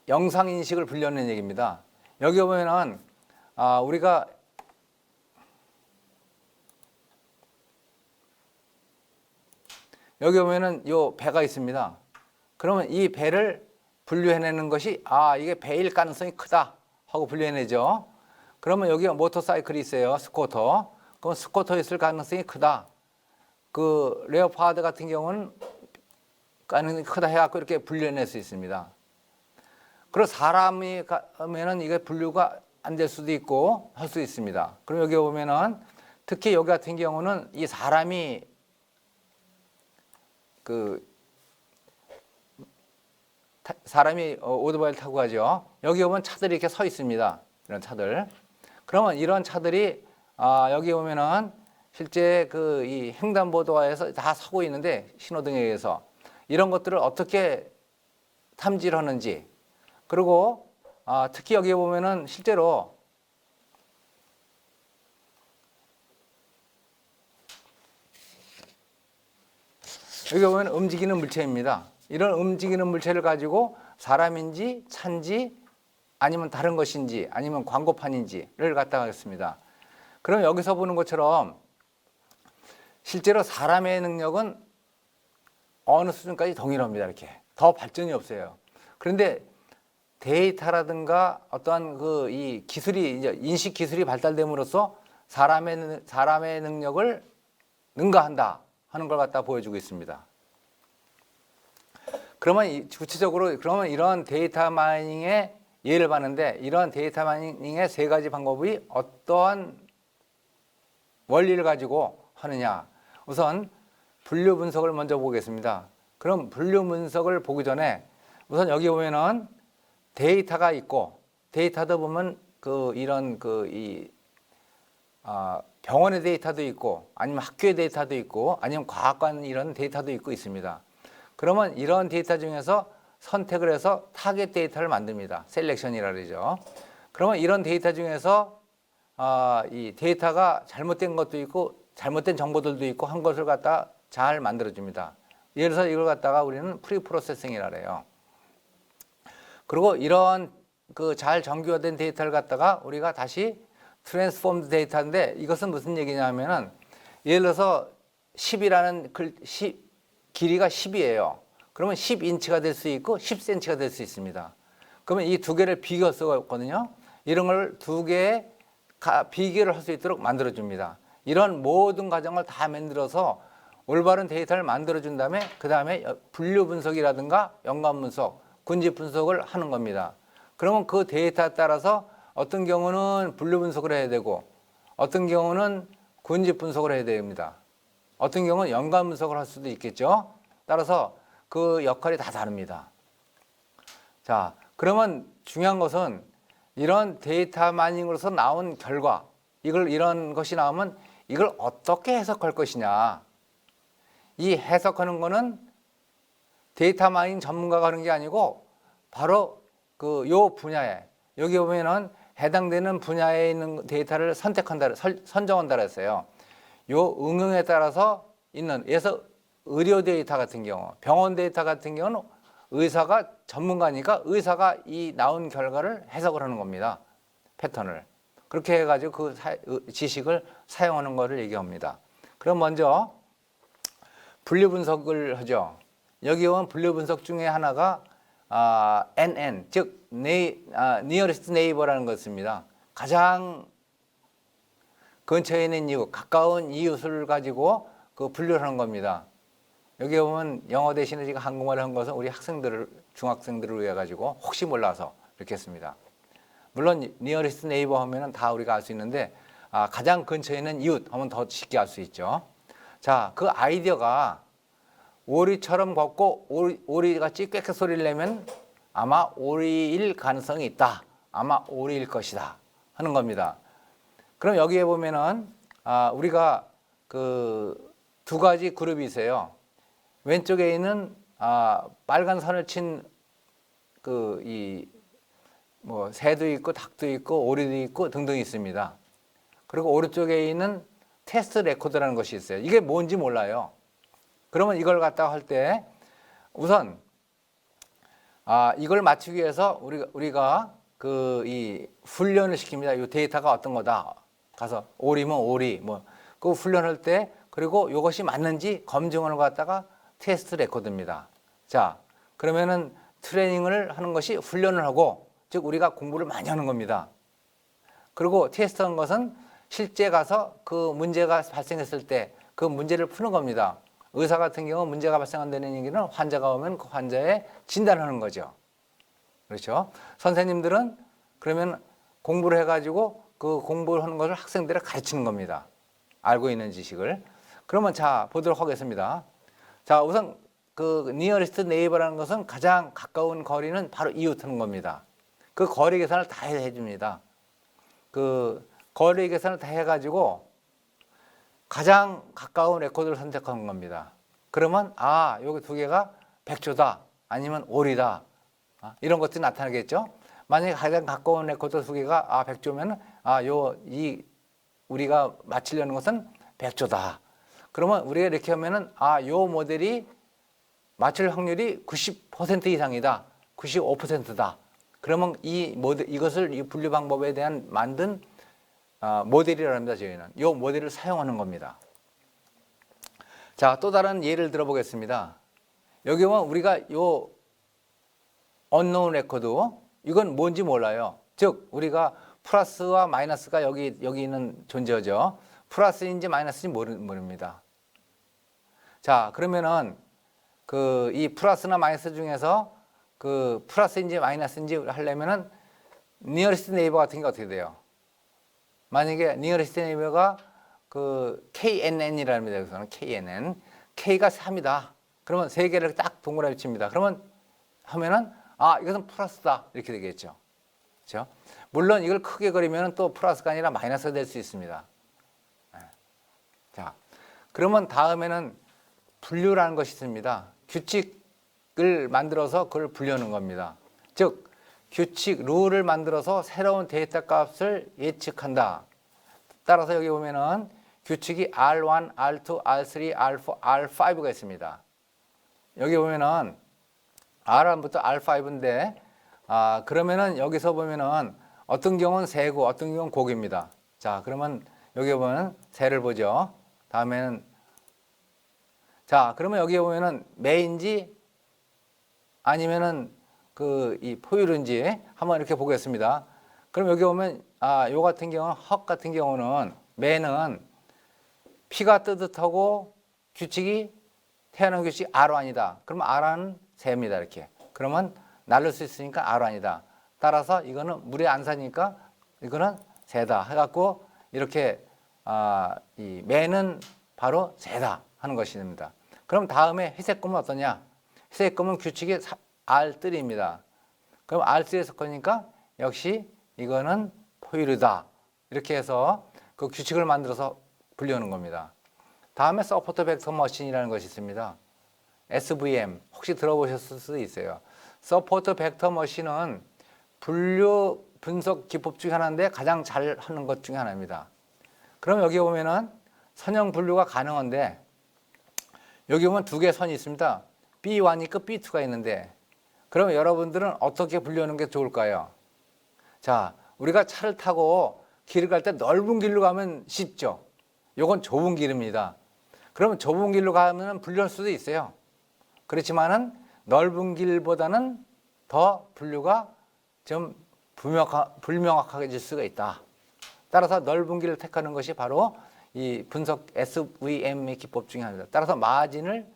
영상 인식을 분류하는 얘기입니다. 여기 보면은 우리가 여기 보면은 요 배가 있습니다. 그러면 이 배를 분류해내는 것이 이게 배일 가능성이 크다 하고 분류해내죠. 그러면 여기 모터사이클이 있어요. 스쿠터. 그럼 스쿠터 있을 가능성이 크다. 그 레오파드 같은 경우는 가능성이 크다 해갖고 이렇게 분류해낼 수 있습니다. 그리고 사람이 가면은 이게 분류가 안 될 수도 있고 할 수 있습니다. 그럼 여기 보면은 특히 여기 같은 경우는 이 사람이 오토바이를 타고 가죠. 여기 보면 차들이 이렇게 서 있습니다. 이런 차들. 그러면 이런 차들이 여기 보면은 실제 이 횡단보도에서 다 서고 있는데 신호등에 의해서 이런 것들을 어떻게 탐지를 하는지 그리고 특히 여기 보면은 실제로 여기 보면 움직이는 물체입니다. 이런 움직이는 물체를 가지고 사람인지 차인지 아니면 다른 것인지 아니면 광고판인지를 갖다가 했습니다. 그럼 여기서 보는 것처럼 실제로 사람의 능력은 어느 수준까지 동일합니다. 이렇게 더 발전이 없어요. 그런데 데이터라든가 어떠한 이 기술이 이제 인식 기술이 발달됨으로써 사람의 능력을 능가한다 하는 걸 갖다 보여주고 있습니다. 그러면 구체적으로 이런 데이터 마이닝의 예를 봤는데 이런 데이터 마이닝의 세 가지 방법이 어떠한 원리를 가지고 하느냐. 우선 분류 분석을 먼저 보겠습니다. 그럼 분류 분석을 보기 전에 우선 여기 보면은 데이터가 있고 데이터도 보면 병원의 데이터도 있고 아니면 학교의 데이터도 있고 아니면 과학관 이런 데이터도 있고 있습니다. 그러면 이런 데이터 중에서 선택을 해서 타겟 데이터를 만듭니다. 셀렉션이라 그러죠. 그러면 이런 데이터 중에서 이 데이터가 잘못된 것도 있고 잘못된 정보들도 있고 한 것을 갖다 잘 만들어줍니다. 예를 들어서 이걸 갖다가 우리는 프리 프로세싱이라 그래요. 그리고 이런 잘 정교화된 데이터를 갖다가 우리가 다시 트랜스폼드 데이터인데 이것은 무슨 얘기냐면은 예를 들어서 10이라는 길이가 10이에요. 그러면 10인치가 될 수 있고 10cm가 될 수 있습니다. 그러면 이 두 개를 비교 쓰거든요. 이런 걸 두 개의 비교를 할 수 있도록 만들어 줍니다. 이런 모든 과정을 다 만들어서 올바른 데이터를 만들어 준 다음에 그 다음에 분류 분석이라든가 연관 분석, 군집 분석을 하는 겁니다. 그러면 그 데이터에 따라서 어떤 경우는 분류 분석을 해야 되고 어떤 경우는 군집 분석을 해야 됩니다. 어떤 경우는 연관 분석을 할 수도 있겠죠. 따라서 그 역할이 다 다릅니다. 자, 그러면 중요한 것은 이런 데이터 마이닝으로서 나온 결과, 이런 것이 나오면 이걸 어떻게 해석할 것이냐. 이 해석하는 거는 데이터 마이닝 전문가가 하는 게 아니고 바로 그 요 분야에, 여기 보면은 해당되는 분야에 있는 데이터를 선택한다, 선정한다 그랬어요. 요 응용에 따라서 있는, 예서 의료 데이터 같은 경우, 병원 데이터 같은 경우는 의사가 전문가니까 의사가 이 나온 결과를 해석을 하는 겁니다. 패턴을. 그렇게 해가지고 그 지식을 사용하는 것을 얘기합니다. 그럼 먼저 분류 분석을 하죠. 여기 보면 분류 분석 중에 하나가 NN, 즉 Nearest Neighbor라는 것입니다. 가장 근처에 있는 이웃, 가까운 이웃을 가지고 그 분류를 하는 겁니다. 여기 보면 영어 대신에 지금 한국말을 한 것은 우리 학생들을, 중학생들을 위해 가지고 혹시 몰라서 이렇게 했습니다. 물론 Nearest Neighbor 하면은 다 우리가 알 수 있는데 가장 근처에 있는 이웃 하면 더 쉽게 알 수 있죠. 자, 그 아이디어가 오리처럼 걷고 오리같이 꽥꽥 소리를 내면 아마 오리일 가능성이 있다. 아마 오리일 것이다 하는 겁니다. 그럼 여기에 보면은 우리가 그 두 가지 그룹이 있어요. 왼쪽에 있는 빨간 선을 친 그 이 뭐 새도 있고 닭도 있고 오리도 있고 등등 있습니다. 그리고 오른쪽에 있는 테스트 레코드라는 것이 있어요. 이게 뭔지 몰라요. 그러면 이걸 갖다가 할 때 우선 이걸 맞추기 위해서 우리가 그 이 훈련을 시킵니다. 이 데이터가 어떤 거다. 가서 오리면 오리 그 훈련할 때 그리고 이것이 맞는지 검증을 갖다가 테스트 레코드입니다. 자, 그러면은 트레이닝을 하는 것이 훈련을 하고 즉 우리가 공부를 많이 하는 겁니다. 그리고 테스트한 것은 실제 가서 그 문제가 발생했을 때 그 문제를 푸는 겁니다. 의사 같은 경우 문제가 발생한다는 얘기는 환자가 오면 그 환자의 진단을 하는 거죠. 그렇죠? 선생님들은 그러면 공부를 해가지고 그 공부를 하는 것을 학생들에 가르치는 겁니다. 알고 있는 지식을. 그러면 자, 보도록 하겠습니다. 자, 우선 그 Nearest Neighbor라는 것은 가장 가까운 거리는 바로 이웃하는 겁니다. 그 거리 계산을 다 해줍니다. 그 거리 계산을 다 해가지고 가장 가까운 레코드를 선택한 겁니다. 그러면 여기 두 개가 백조다 아니면 오리다 이런 것들이 나타나겠죠. 만약에 가장 가까운 레코드 두 개가 백조면 우리가 맞추려는 것은 백조다. 그러면 우리가 이렇게 하면은 요 모델이 맞출 확률이 90% 이상이다. 95%다. 그러면 이것을 이 분류 방법에 대한 만든 모델이라고 합니다. 저희는 이 모델을 사용하는 겁니다. 자, 또 다른 예를 들어보겠습니다. 여기 보면 우리가 요 unknown 레코드 이건 뭔지 몰라요. 즉 우리가 플러스와 마이너스가 여기 있는 존재죠. 플러스인지 마이너스인지 모릅니다. 자, 그러면은 그 이 플러스나 마이너스 중에서 그 플러스인지 마이너스인지 하려면은 니어리스트 네이버 같은 게 어떻게 돼요? 만약에 니어리스트 네이버가 그 KNN이라는 겁니다. 여기서는 KNN. K가 3이다. 그러면 세 개를 딱 동그라미 칩니다. 그러면 하면은 이것은 플러스다. 이렇게 되겠죠. 그렇죠? 물론 이걸 크게 그리면 또 플러스가 아니라 마이너스가 될 수 있습니다. 자, 그러면 다음에는 분류라는 것이 있습니다. 규칙을 만들어서 그걸 분류하는 겁니다. 즉 규칙, 룰을 만들어서 새로운 데이터 값을 예측한다. 따라서 여기 보면은 규칙이 R1, R2, R3, R4, R5가 있습니다. 여기 보면은 R1부터 R5인데 그러면은 여기서 보면은 어떤 경우는 세고 어떤 경우는 곡입니다. 자, 그러면 여기 보면 세를 보죠. 다음에는 자, 그러면 여기 보면은 매인지 아니면은 그 이 포유류인지 한번 이렇게 보겠습니다. 그럼 여기 보면 요 같은 경우는 헉 같은 경우는 매는 피가 뜨뜻하고 규칙이 태어난 규칙이 아로안이다. 그러면 아로안은 새입니다. 이렇게. 그러면 날릴 수 있으니까 아로안이다. 따라서 이거는 물에 안 사니까 이거는 새다. 해갖고 이렇게 이 매는 바로 새다 하는 것이 됩니다. 그럼 다음에 회색 검은 어떠냐? 회색 검은 규칙이 알뜰입니다. 그럼 알뜰에 속하니까 역시 이거는 포유류다. 이렇게 해서 그 규칙을 만들어서 분류하는 겁니다. 다음에 서포트 벡터 머신이라는 것이 있습니다. SVM 혹시 들어보셨을 수도 있어요. 서포트 벡터 머신은 분류 분석 기법 중에 하나인데 가장 잘 하는 것 중에 하나입니다. 그럼 여기 보면은 선형 분류가 가능한데 여기 보면 두 개의 선이 있습니다. B1이 있고 B2가 있는데 그러면 여러분들은 어떻게 분류하는 게 좋을까요? 자, 우리가 차를 타고 길을 갈 때 넓은 길로 가면 쉽죠. 요건 좁은 길입니다. 그러면 좁은 길로 가면 분류할 수도 있어요. 그렇지만은 넓은 길보다는 더 분류가 좀 불명확해질 수가 있다. 따라서 넓은 길을 택하는 것이 바로 이 분석 SVM의 기법 중에 하나입니다. 따라서 마진을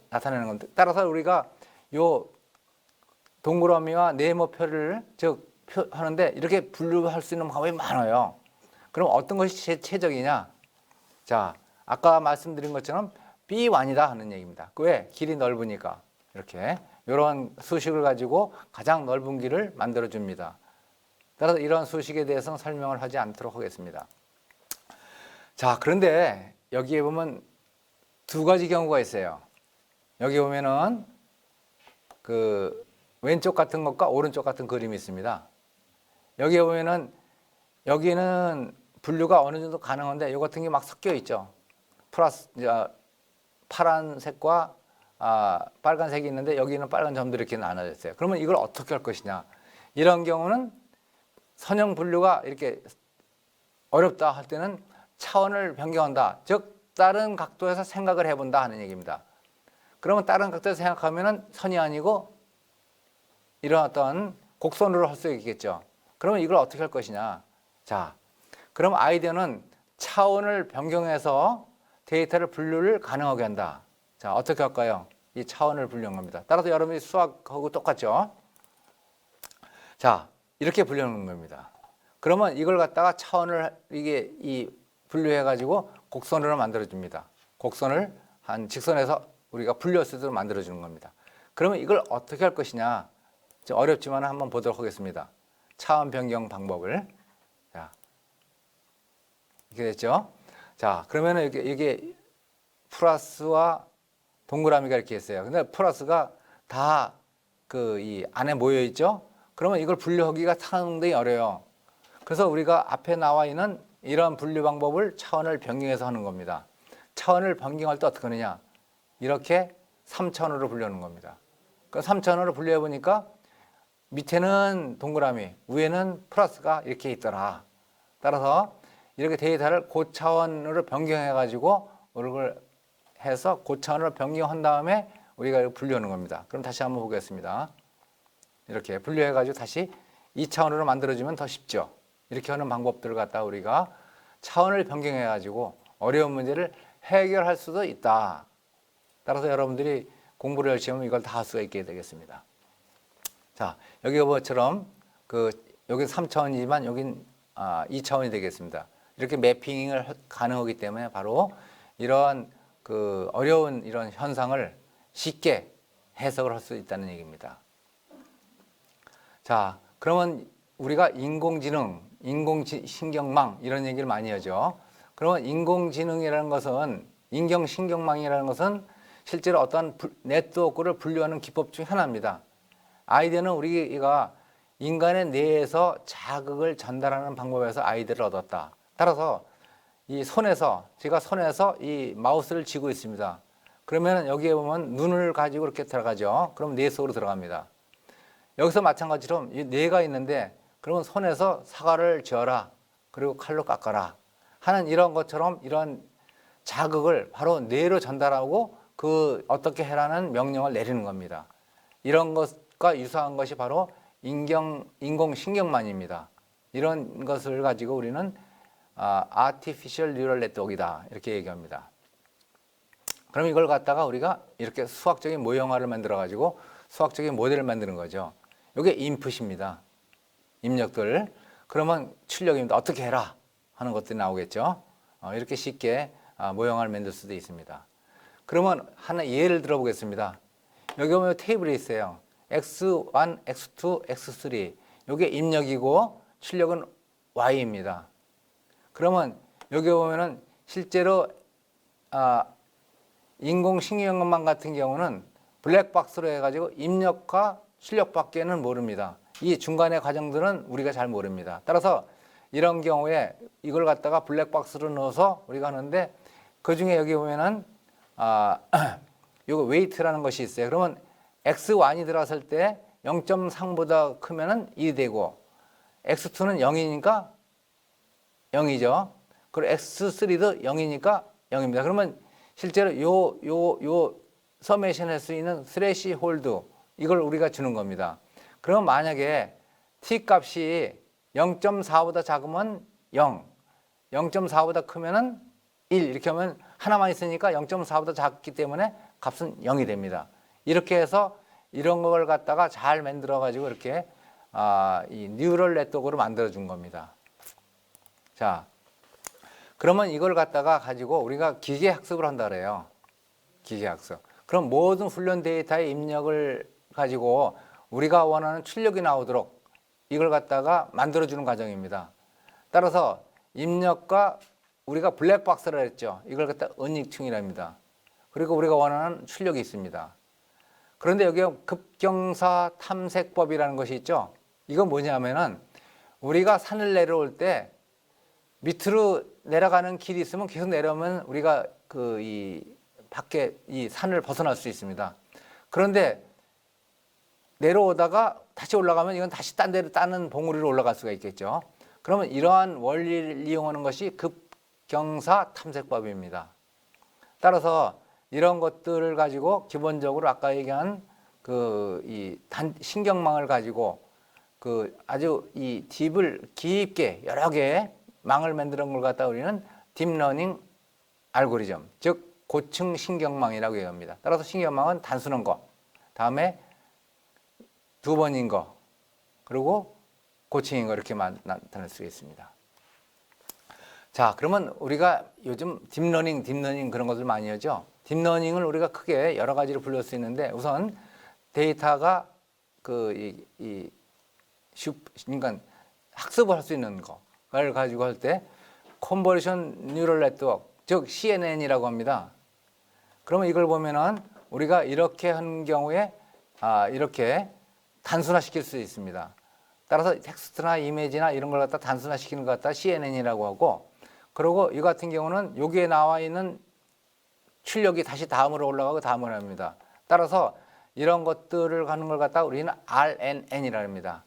나타내는 건데, 따라서 우리가 요 동그라미와 네모표를 하는데 이렇게 분류할 수 있는 방법이 많아요. 그럼 어떤 것이 최적이냐? 자, 아까 말씀드린 것처럼 B1이다 하는 얘기입니다. 왜? 길이 넓으니까. 이렇게 이런 수식을 가지고 가장 넓은 길을 만들어 줍니다. 따라서 이런 수식에 대해서는 설명을 하지 않도록 하겠습니다. 자, 그런데 여기에 보면 두 가지 경우가 있어요. 여기 보면은 그 왼쪽 같은 것과 오른쪽 같은 그림이 있습니다. 여기에 보면은 여기는 분류가 어느 정도 가능한데 이 같은 게 막 섞여 있죠. 플러스 파란색과 빨간색이 있는데 여기는 빨간 점들이 이렇게 나눠져 있어요. 그러면 이걸 어떻게 할 것이냐? 이런 경우는 선형 분류가 이렇게 어렵다 할 때는 차원을 변경한다. 즉 다른 각도에서 생각을 해본다 하는 얘기입니다. 그러면 다른 각도에서 생각하면은 선이 아니고 이런 어떤 곡선으로 할 수 있겠죠. 그러면 이걸 어떻게 할 것이냐? 자, 그럼 아이디어는 차원을 변경해서 데이터를 분류를 가능하게 한다. 자, 어떻게 할까요? 이 차원을 분류한 겁니다. 따라서 여러분이 수학하고 똑같죠? 자, 이렇게 분류하는 겁니다. 그러면 이걸 갖다가 차원을 분류해가지고 곡선으로 만들어줍니다. 곡선을 한 직선에서 우리가 분류할 수 있도록 만들어주는 겁니다. 그러면 이걸 어떻게 할 것이냐? 좀 어렵지만 한번 보도록 하겠습니다. 차원 변경 방법을. 자, 이렇게 됐죠? 자, 그러면은 이게 플러스와 동그라미가 이렇게 있어요. 근데 플러스가 다 이 안에 모여 있죠? 그러면 이걸 분류하기가 상당히 어려워요. 그래서 우리가 앞에 나와 있는 이런 분류 방법을 차원을 변경해서 하는 겁니다. 차원을 변경할 때 어떻게 하느냐? 이렇게 3차원으로 분류하는 겁니다. 그 3차원으로 분류해 보니까 밑에는 동그라미, 위에는 플러스가 이렇게 있더라. 따라서 이렇게 데이터를 고차원으로 변경해 가지고 이걸 해서 고차원으로 변경한 다음에 우리가 분류하는 겁니다. 그럼 다시 한번 보겠습니다. 이렇게 분류해 가지고 다시 2차원으로 만들어주면 더 쉽죠. 이렇게 하는 방법들을 갖다 우리가 차원을 변경해 가지고 어려운 문제를 해결할 수도 있다. 따라서 여러분들이 공부를 열심히 하면 이걸 다 할 수가 있게 되겠습니다. 자, 여기 뭐처럼 여기 3차원이지만 여긴 2차원이 되겠습니다. 이렇게 매핑을 가능하기 때문에 바로 이런 어려운 이런 현상을 쉽게 해석을 할 수 있다는 얘기입니다. 자, 그러면 우리가 인공지능, 인공신경망 이런 얘기를 많이 하죠. 그러면 인공지능이라는 것은 인공신경망이라는 것은 실제로 어떤 네트워크를 분류하는 기법 중 하나입니다. 아이디어는 우리가 인간의 뇌에서 자극을 전달하는 방법에서 아이디어를 얻었다. 따라서 제가 손에서 이 마우스를 쥐고 있습니다. 그러면 여기에 보면 눈을 가지고 이렇게 들어가죠. 그럼 뇌 속으로 들어갑니다. 여기서 마찬가지로 이 뇌가 있는데 그러면 손에서 사과를 쥐어라. 그리고 칼로 깎아라. 하는 이런 것처럼 이런 자극을 바로 뇌로 전달하고 어떻게 해라는 명령을 내리는 겁니다. 이런 것과 유사한 것이 바로 인공신경망입니다. 이런 것을 가지고 우리는 Artificial Neural Network이다 이렇게 얘기합니다. 그럼 이걸 갖다가 우리가 이렇게 수학적인 모형화를 만들어 가지고 수학적인 모델을 만드는 거죠. 이게 인풋입니다. 입력들. 그러면 출력입니다. 어떻게 해라 하는 것들이 나오겠죠. 이렇게 쉽게 모형화를 만들 수도 있습니다. 그러면 하나 예를 들어 보겠습니다. 여기 보면 테이블이 있어요. x1, x2, x3. 이게 입력이고 출력은 y입니다. 그러면 여기 보면은 실제로 인공신경망 같은 경우는 블랙박스로 해가지고 입력과 출력밖에는 모릅니다. 이 중간의 과정들은 우리가 잘 모릅니다. 따라서 이런 경우에 이걸 갖다가 블랙박스로 넣어서 우리가 하는데 그 중에 여기 보면은 요거 웨이트라는 것이 있어요. 그러면 x1이 들어갔을 때 0.3보다 크면은 2 되고 x2는 0이니까 0이죠. 그리고 x3도 0이니까 0입니다. 그러면 실제로 요 서메이션 할 수 있는 스레시 홀드 이걸 우리가 주는 겁니다. 그럼 만약에 t 값이 0.4보다 작으면 0, 0.4보다 크면은 1 이렇게 하면 하나만 있으니까 0.4보다 작기 때문에 값은 0이 됩니다. 이렇게 해서 이런 걸 갖다가 잘 만들어 가지고 이렇게 이 뉴럴 네트워크로 만들어 준 겁니다. 자, 그러면 이걸 갖다가 가지고 우리가 기계 학습을 한다 그래요. 기계 학습. 그럼 모든 훈련 데이터의 입력을 가지고 우리가 원하는 출력이 나오도록 이걸 갖다가 만들어 주는 과정입니다. 따라서 입력과 우리가 블랙박스를 했죠. 이걸 갖다 은닉층이라 합니다. 그리고 우리가 원하는 출력이 있습니다. 그런데 여기 급경사 탐색법이라는 것이 있죠. 이건 뭐냐면은 우리가 산을 내려올 때 밑으로 내려가는 길이 있으면 계속 내려오면 우리가 이 밖에 이 산을 벗어날 수 있습니다. 그런데 내려오다가 다시 올라가면 이건 다시 딴 데로 따는 봉우리로 올라갈 수가 있겠죠. 그러면 이러한 원리를 이용하는 것이 급경사 탐색법입니다. 따라서 이런 것들을 가지고 기본적으로 아까 얘기한 이 신경망을 가지고 아주 이 딥을 깊게 여러 개의 망을 만드는 걸 갖다 우리는 딥러닝 알고리즘, 즉 고층 신경망이라고 얘기합니다. 따라서 신경망은 단순한 거, 다음에 두 번인 거, 그리고 고층인 거 이렇게 나타낼 수 있습니다. 자, 그러면 우리가 요즘 딥러닝 그런 것들 많이 하죠. 딥러닝을 우리가 크게 여러 가지로 불릴 수 있는데 우선 데이터가 그러니까 학습을 할 수 있는 거를 가지고 할 때 컨버전 뉴럴 네트워크, 즉 CNN이라고 합니다. 그러면 이걸 보면은 우리가 이렇게 한 경우에 이렇게 단순화시킬 수 있습니다. 따라서 텍스트나 이미지나 이런 걸 갖다 단순화시키는 것 갖다 CNN이라고 하고, 그리고 이 같은 경우는 여기에 나와 있는 출력이 다시 다음으로 올라가고 다음으로 합니다. 따라서 이런 것들을 하는 걸 갖다 우리는 RNN이라고 합니다.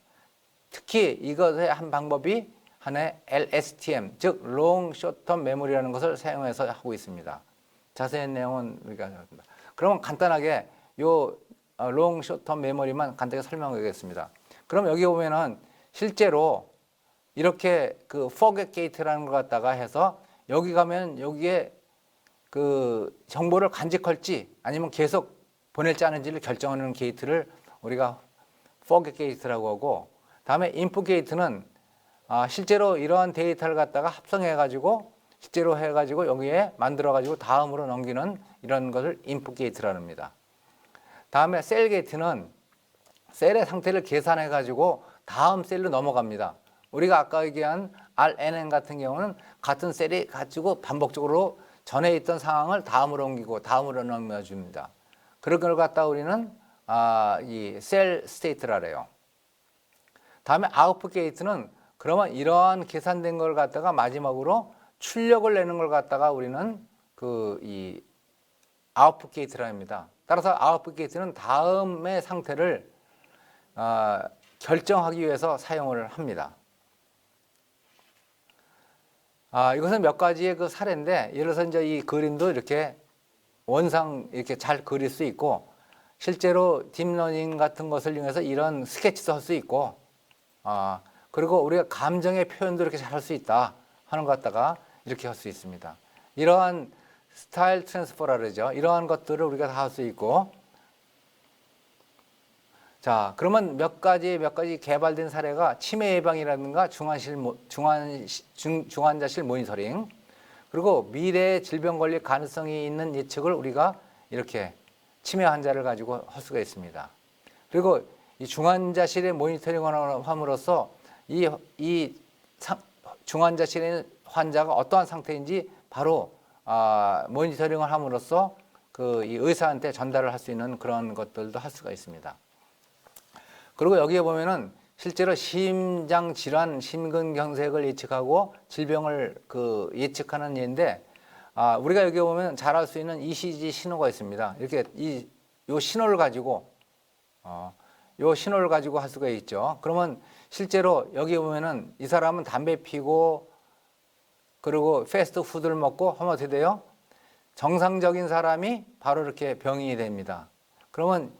특히 이것의 한 방법이 하나의 LSTM, 즉 Long Short Term Memory라는 것을 사용해서 하고 있습니다. 자세한 내용은 우리가 그러면 간단하게 요 Long Short Term Memory만 간단하게 설명하겠습니다. 그럼 여기 보면은 실제로 이렇게 Forget Gate라는 걸 갖다가 해서 여기 가면 여기에 정보를 간직할지 아니면 계속 보낼지 않은지를 결정하는 게이트를 우리가 Forget Gate라고 하고, 다음에 Input Gate는 실제로 이러한 데이터를 갖다가 합성해가지고 실제로 해가지고 여기에 만들어가지고 다음으로 넘기는 이런 것을 Input Gate라고 합니다. 다음에 Cell Gate는 셀의 상태를 계산해가지고 다음 셀로 넘어갑니다. 우리가 아까 얘기한 RNN 같은 경우는 같은 셀이 가지고 반복적으로 전에 있던 상황을 다음으로 옮기고 다음으로 넘겨줍니다. 그런 걸 갖다 우리는 이 셀 스테이트라 그래요. 다음에 아웃풋 게이트는 그러면 이러한 계산된 걸 갖다가 마지막으로 출력을 내는 걸 갖다가 우리는 이 아웃풋 게이트라 합니다. 따라서 아웃풋 게이트는 다음의 상태를 결정하기 위해서 사용을 합니다. 이것은 몇 가지의 사례인데, 예를 들어서 이제 이 그림도 이렇게 원상 이렇게 잘 그릴 수 있고, 실제로 딥러닝 같은 것을 이용해서 이런 스케치도 할 수 있고, 그리고 우리가 감정의 표현도 이렇게 잘 할 수 있다 하는 것 갖다가 이렇게 할 수 있습니다. 이러한 스타일 트랜스퍼라 그러죠. 이러한 것들을 우리가 다 할 수 있고, 자, 그러면 몇 가지 개발된 사례가 치매 예방이라든가 중환자실 모니터링, 그리고 미래 질병 걸릴 가능성이 있는 예측을 우리가 이렇게 치매 환자를 가지고 할 수가 있습니다. 그리고 이 중환자실의 모니터링을 함으로써 이 중환자실에 있는 환자가 어떠한 상태인지 바로 모니터링을 함으로써 이 의사한테 전달을 할 수 있는 그런 것들도 할 수가 있습니다. 그리고 여기에 보면은 실제로 심장 질환, 심근경색을 예측하고 질병을 예측하는 예인데, 우리가 여기 보면 잘 알 수 있는 ECG 신호가 있습니다. 이렇게 요 신호를 가지고 할 수가 있죠. 그러면 실제로 여기 보면은 이 사람은 담배 피고 그리고 패스트푸드를 먹고 하면 어떻게 돼요? 정상적인 사람이 바로 이렇게 병이 됩니다. 그러면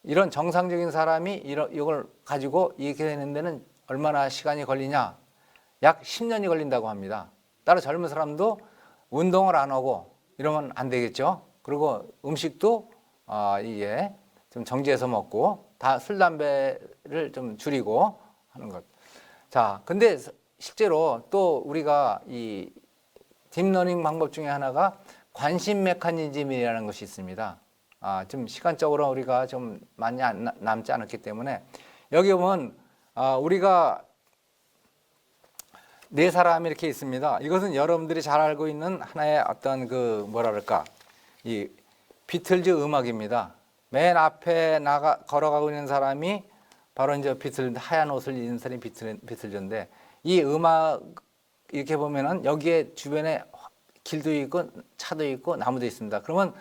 이런 정상적인 사람이 이걸 가지고 이렇게 되는 데는 얼마나 시간이 걸리냐? 약 10년이 걸린다고 합니다. 따라 젊은 사람도 운동을 안 하고 이러면 안 되겠죠. 그리고 음식도 이게 좀 정지해서 먹고 다 술, 담배를 좀 줄이고 하는 것. 자, 근데 실제로 또 우리가 이 딥러닝 방법 중에 하나가 관심 메커니즘이라는 것이 있습니다. 좀 시간적으로 우리가 좀 많이 남지 않았기 때문에 여기 보면 우리가 네 사람이 이렇게 있습니다. 이것은 여러분들이 잘 알고 있는 하나의 어떤 이 비틀즈 음악입니다. 맨 앞에 걸어가고 있는 사람이 바로 이제 하얀 옷을 입은 사람이 비틀즈인데, 이 음악 이렇게 보면은 여기에 주변에 길도 있고 차도 있고 나무도 있습니다. 그러면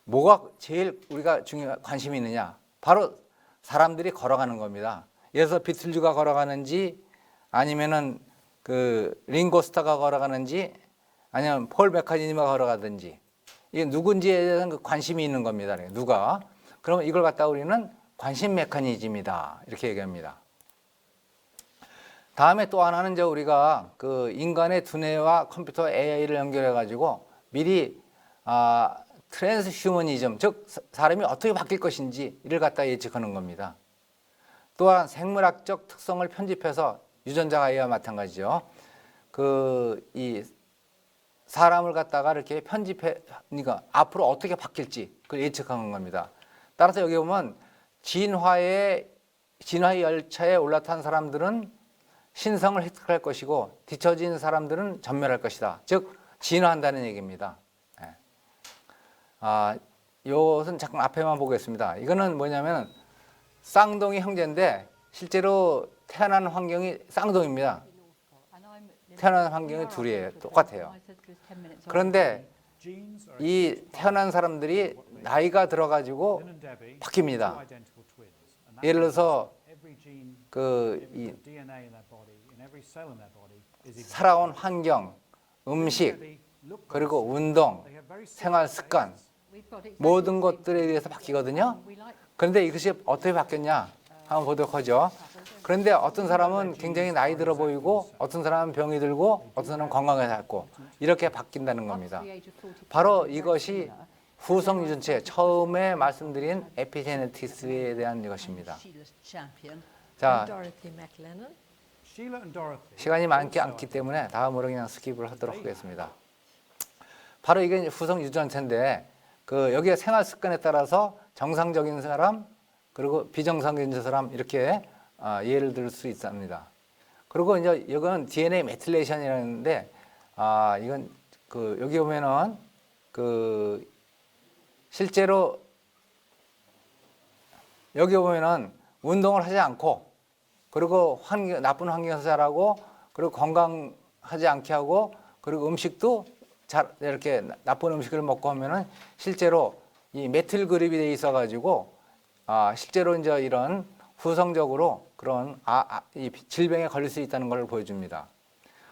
뭐가 제일 우리가 관심이 있느냐? 바로 사람들이 걸어가는 겁니다. 예를 들어서 비틀즈가 걸어가는지, 아니면은 링고스타가 걸어가는지, 아니면 폴 메카니가 걸어가든지, 이게 누군지에 대한 관심이 있는 겁니다. 누가? 그러면 이걸 갖다 우리는 관심 메커니즘이다 이렇게 얘기합니다. 다음에 또 하나는 이제 우리가 인간의 두뇌와 컴퓨터 AI를 연결해 가지고 미리 트랜스휴머니즘, 즉 사람이 어떻게 바뀔 것인지 이를 갖다 예측하는 겁니다. 또한 생물학적 특성을 편집해서 유전자 AI와 마찬가지죠. 이 사람을 갖다가 이렇게 그러니까 앞으로 어떻게 바뀔지 그걸 예측하는 겁니다. 따라서 여기 보면 진화의 열차에 올라탄 사람들은 신성을 획득할 것이고 뒤처진 사람들은 전멸할 것이다. 즉 진화한다는 얘기입니다. 이것은 잠깐 앞에만 보겠습니다. 이거는 뭐냐면 쌍둥이 형제인데 실제로 태어난 환경이 쌍둥이입니다. 태어난 환경이 둘이에요. 똑같아요. 그런데 이 태어난 사람들이 나이가 들어가지고 바뀝니다. 예를 들어서 살아온 환경, 음식, 그리고 운동, 생활 습관 모든 것들에 의해서 바뀌거든요. 그런데 이것이 어떻게 바뀌었냐 한번 보도록 하죠. 그런데 어떤 사람은 굉장히 나이 들어 보이고, 어떤 사람은 병이 들고, 어떤 사람은 건강하게 살고 이렇게 바뀐다는 겁니다. 바로 이것이 후성 유전체 처음에 말씀드린 에피제네티스에 대한 것입니다. 자, 시간이 많지 않기 때문에 다음으로 그냥 스킵을 하도록 하겠습니다. 바로 이게 후성 유전체인데 여기에 생활 습관에 따라서 정상적인 사람 그리고 비정상적인 사람 이렇게 예를 들 수 있습니다. 그리고 이제 이건 DNA 메틸레이션이라는데 이건 여기 보면은 실제로 여기 보면은 운동을 하지 않고, 그리고 나쁜 환경에서 자라고, 그리고 건강하지 않게 하고, 그리고 음식도 이렇게 나쁜 음식을 먹고 하면은 실제로 이 메틸 그룹이 돼 있어 가지고 실제로 이제 이런 후성적으로 그런 이 질병에 걸릴 수 있다는 걸 보여줍니다.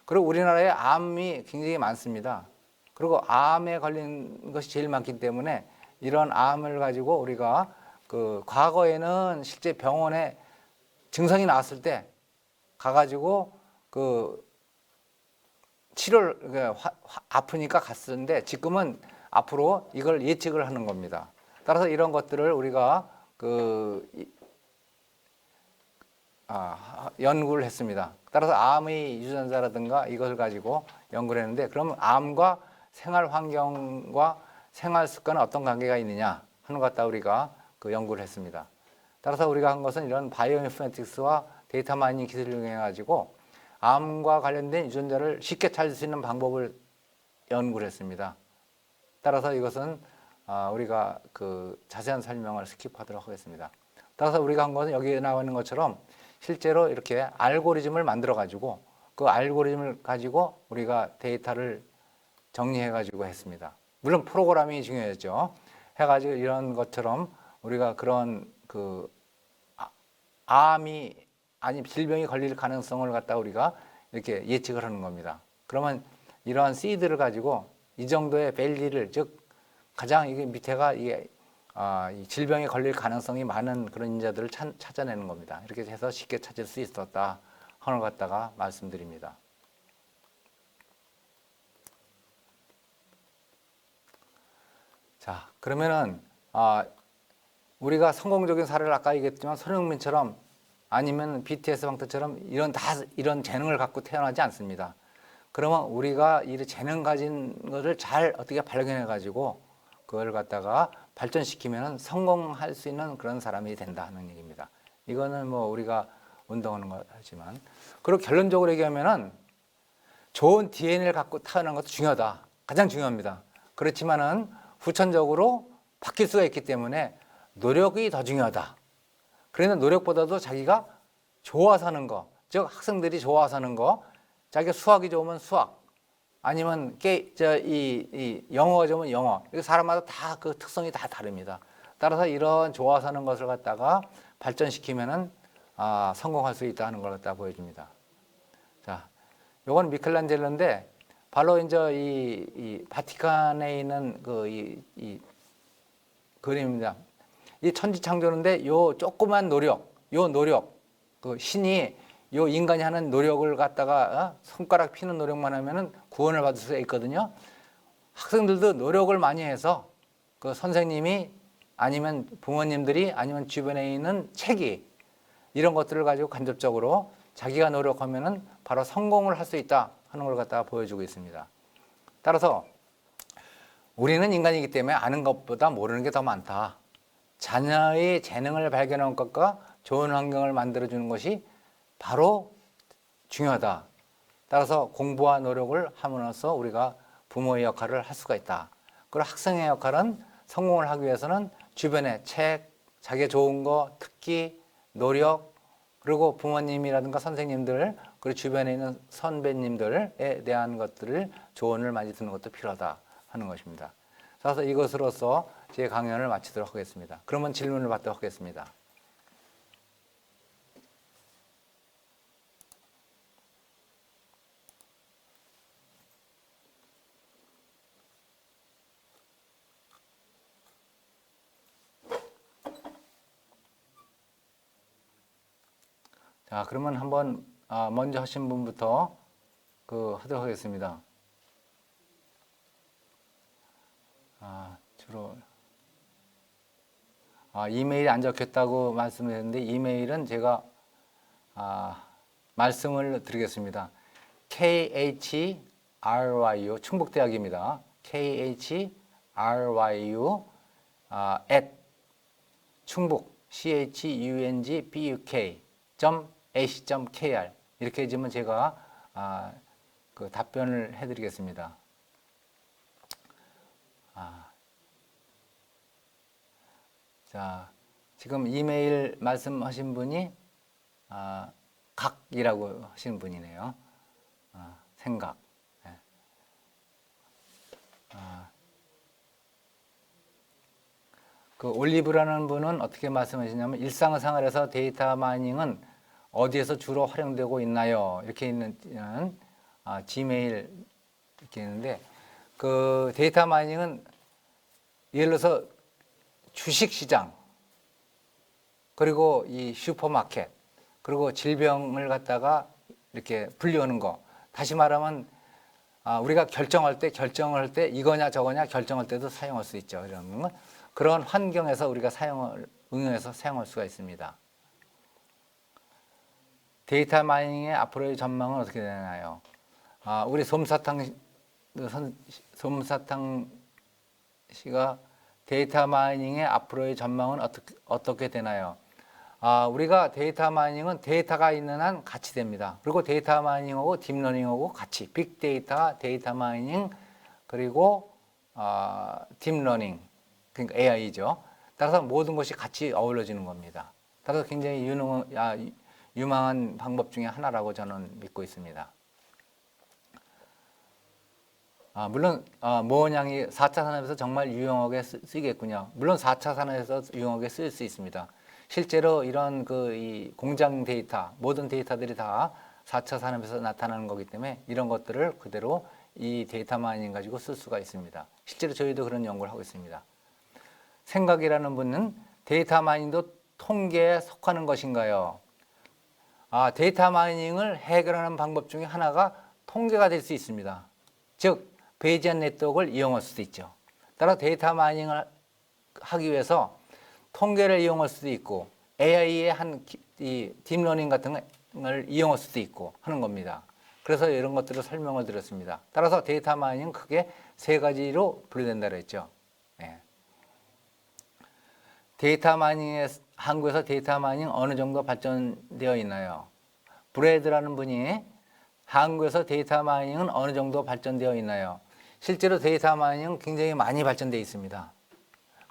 그리고 우리나라에 암이 굉장히 많습니다. 그리고 암에 걸린 것이 제일 많기 때문에 이런 암을 가지고 우리가 그 과거에는 실제 병원에 증상이 나왔을 때 가가지고 그 치료를 아프니까 갔었는데 지금은 앞으로 이걸 예측을 하는 겁니다. 따라서 이런 것들을 우리가 연구를 했습니다. 따라서 암의 유전자라든가 이것을 가지고 연구를 했는데 그러면 암과 생활 환경과 생활 습관은 어떤 관계가 있느냐 하는 것 갖다 우리가 그 연구를 했습니다. 따라서 우리가 한 것은 이런 바이오인포메틱스와 데이터 마이닝 기술을 이용해 가지고 암과 관련된 유전자를 쉽게 찾을 수 있는 방법을 연구를 했습니다. 따라서 이것은 우리가 그 자세한 설명을 스킵하도록 하겠습니다. 따라서 우리가 한 것은 여기에 나와 있는 것처럼 실제로 이렇게 알고리즘을 만들어 가지고 그 알고리즘을 가지고 우리가 데이터를 정리해 가지고 했습니다. 물론 프로그래밍이 중요했죠. 해가지고 이런 것처럼 우리가 그런 그 암이 아니 질병이 걸릴 가능성을 갖다 우리가 이렇게 예측을 하는 겁니다. 그러면 이러한 시드를 가지고 이 정도의 밸리를 즉 가장 이게 밑에가 이게 이 질병에 걸릴 가능성이 많은 그런 인자들을 찾아내는 겁니다. 이렇게 해서 쉽게 찾을 수 있었다 하는 것 갖다가 말씀드립니다. 자, 그러면은 우리가 성공적인 사례를 아까 얘기했지만 손흥민처럼 아니면 BTS 방탄처럼 이런 재능을 갖고 태어나지 않습니다. 그러면 우리가 이 재능 가진 것을 잘 어떻게 발견해 가지고 그걸 갖다가 발전시키면 성공할 수 있는 그런 사람이 된다는 얘기입니다. 이거는 뭐 우리가 운동하는 거지만 그리고 결론적으로 얘기하면은 좋은 DNA를 갖고 태어난 것도 중요하다. 가장 중요합니다. 그렇지만은 후천적으로 바뀔 수가 있기 때문에 노력이 더 중요하다. 그러나 노력보다도 자기가 좋아서 하는 거, 즉 학생들이 좋아서 하는 거, 자기가 수학이 좋으면 수학, 아니면 영어가 좋으면 영어. 이거 사람마다 다 그 특성이 다 다릅니다. 따라서 이런 좋아서 하는 것을 갖다가 발전시키면은 성공할 수 있다는 걸 갖다 보여줍니다. 자, 요건 미켈란젤로인데 바로 이제 이 바티칸에 있는 이 그림입니다. 이 천지창조인데 요 조그만 노력, 그 신이 요 인간이 하는 노력을 갖다가 손가락 피는 노력만 하면은 구원을 받을 수가 있거든요. 학생들도 노력을 많이 해서 그 선생님이 아니면 부모님들이 아니면 주변에 있는 책이 이런 것들을 가지고 간접적으로 자기가 노력하면은 바로 성공을 할 수 있다 하는 걸 갖다가 보여주고 있습니다. 따라서 우리는 인간이기 때문에 아는 것보다 모르는 게 더 많다. 자녀의 재능을 발견한 것과 좋은 환경을 만들어주는 것이 바로 중요하다. 따라서 공부와 노력을 함으로써 우리가 부모의 역할을 할 수가 있다. 그리고 학생의 역할은 성공을 하기 위해서는 주변의 책, 자기가 좋은 거, 특기, 노력, 그리고 부모님이라든가 선생님들, 그리고 주변에 있는 선배님들에 대한 것들을 조언을 많이 듣는 것도 필요하다 하는 것입니다. 그래서 이것으로서 제 강연을 마치도록 하겠습니다. 그러면 질문을 받도록 하겠습니다. 자, 그러면 한번 먼저 하신 분부터 하도록 하겠습니다. 주로 이메일이 안 적혔다고 말씀드렸는데 이메일은 제가 말씀을 드리겠습니다. KHRYU 충북대학입니다. KHRYU at 충북 chungbuk.ac.kr 이렇게 해주면 제가 그 답변을 해드리겠습니다. 자, 지금 이메일 말씀하신 분이 각이라고 하시는 분이네요. 생각. 네. 그 올리브라는 분은 어떻게 말씀하시냐면 일상생활에서 데이터 마이닝은 어디에서 주로 활용되고 있나요? 이렇게 있는 지메일 이렇게 있는데 그 데이터 마이닝은 예를 들어서 주식시장 그리고 이 슈퍼마켓, 그리고 질병을 갖다가 이렇게 분류하는 거. 다시 말하면 우리가 결정할 때 이거냐 저거냐 결정할 때도 사용할 수 있죠. 그런 환경에서 우리가 응용해서 사용할 수가 있습니다. 데이터 마이닝의 앞으로의 전망은 어떻게 되나요? 우리 솜사탕 씨가 데이터 마이닝의 앞으로의 전망은 어떻게 되나요? 우리가 데이터 마이닝은 데이터가 있는 한 같이 됩니다. 그리고 데이터 마이닝하고 딥러닝하고 같이 빅데이터, 데이터 마이닝, 그리고 딥러닝, 그러니까 AI죠. 따라서 모든 것이 같이 어우러지는 겁니다. 따라서 굉장히 유망한 방법 중에 하나라고 저는 믿고 있습니다. 물론 모원양이 4차 산업에서 정말 유용하게 쓰이겠군요. 물론 4차 산업에서 유용하게 쓰일 수 있습니다. 실제로 이런 이 공장 데이터, 모든 데이터들이 다 4차 산업에서 나타나는 거기 때문에 이런 것들을 그대로 이 데이터 마이닝 가지고 쓸 수가 있습니다. 실제로 저희도 그런 연구를 하고 있습니다. 생각이라는 분은 데이터 마이닝도 통계에 속하는 것인가요? 데이터 마이닝을 해결하는 방법 중에 하나가 통계가 될 수 있습니다. 즉 베이지안 네트워크를 이용할 수도 있죠. 따라 데이터 마이닝을 하기 위해서 통계를 이용할 수도 있고 AI의 이 딥러닝 같은 걸 이용할 수도 있고 하는 겁니다. 그래서 이런 것들을 설명을 드렸습니다. 따라서 데이터 마이닝은 크게 세 가지로 분류된다고 했죠. 네. 데이터 마이닝에 한국에서 데이터 마이닝 어느 정도 발전되어 있나요? 브래드라는 분이 한국에서 데이터 마이닝은 어느 정도 발전되어 있나요? 실제로 데이터 마이닝은 굉장히 많이 발전되어 있습니다.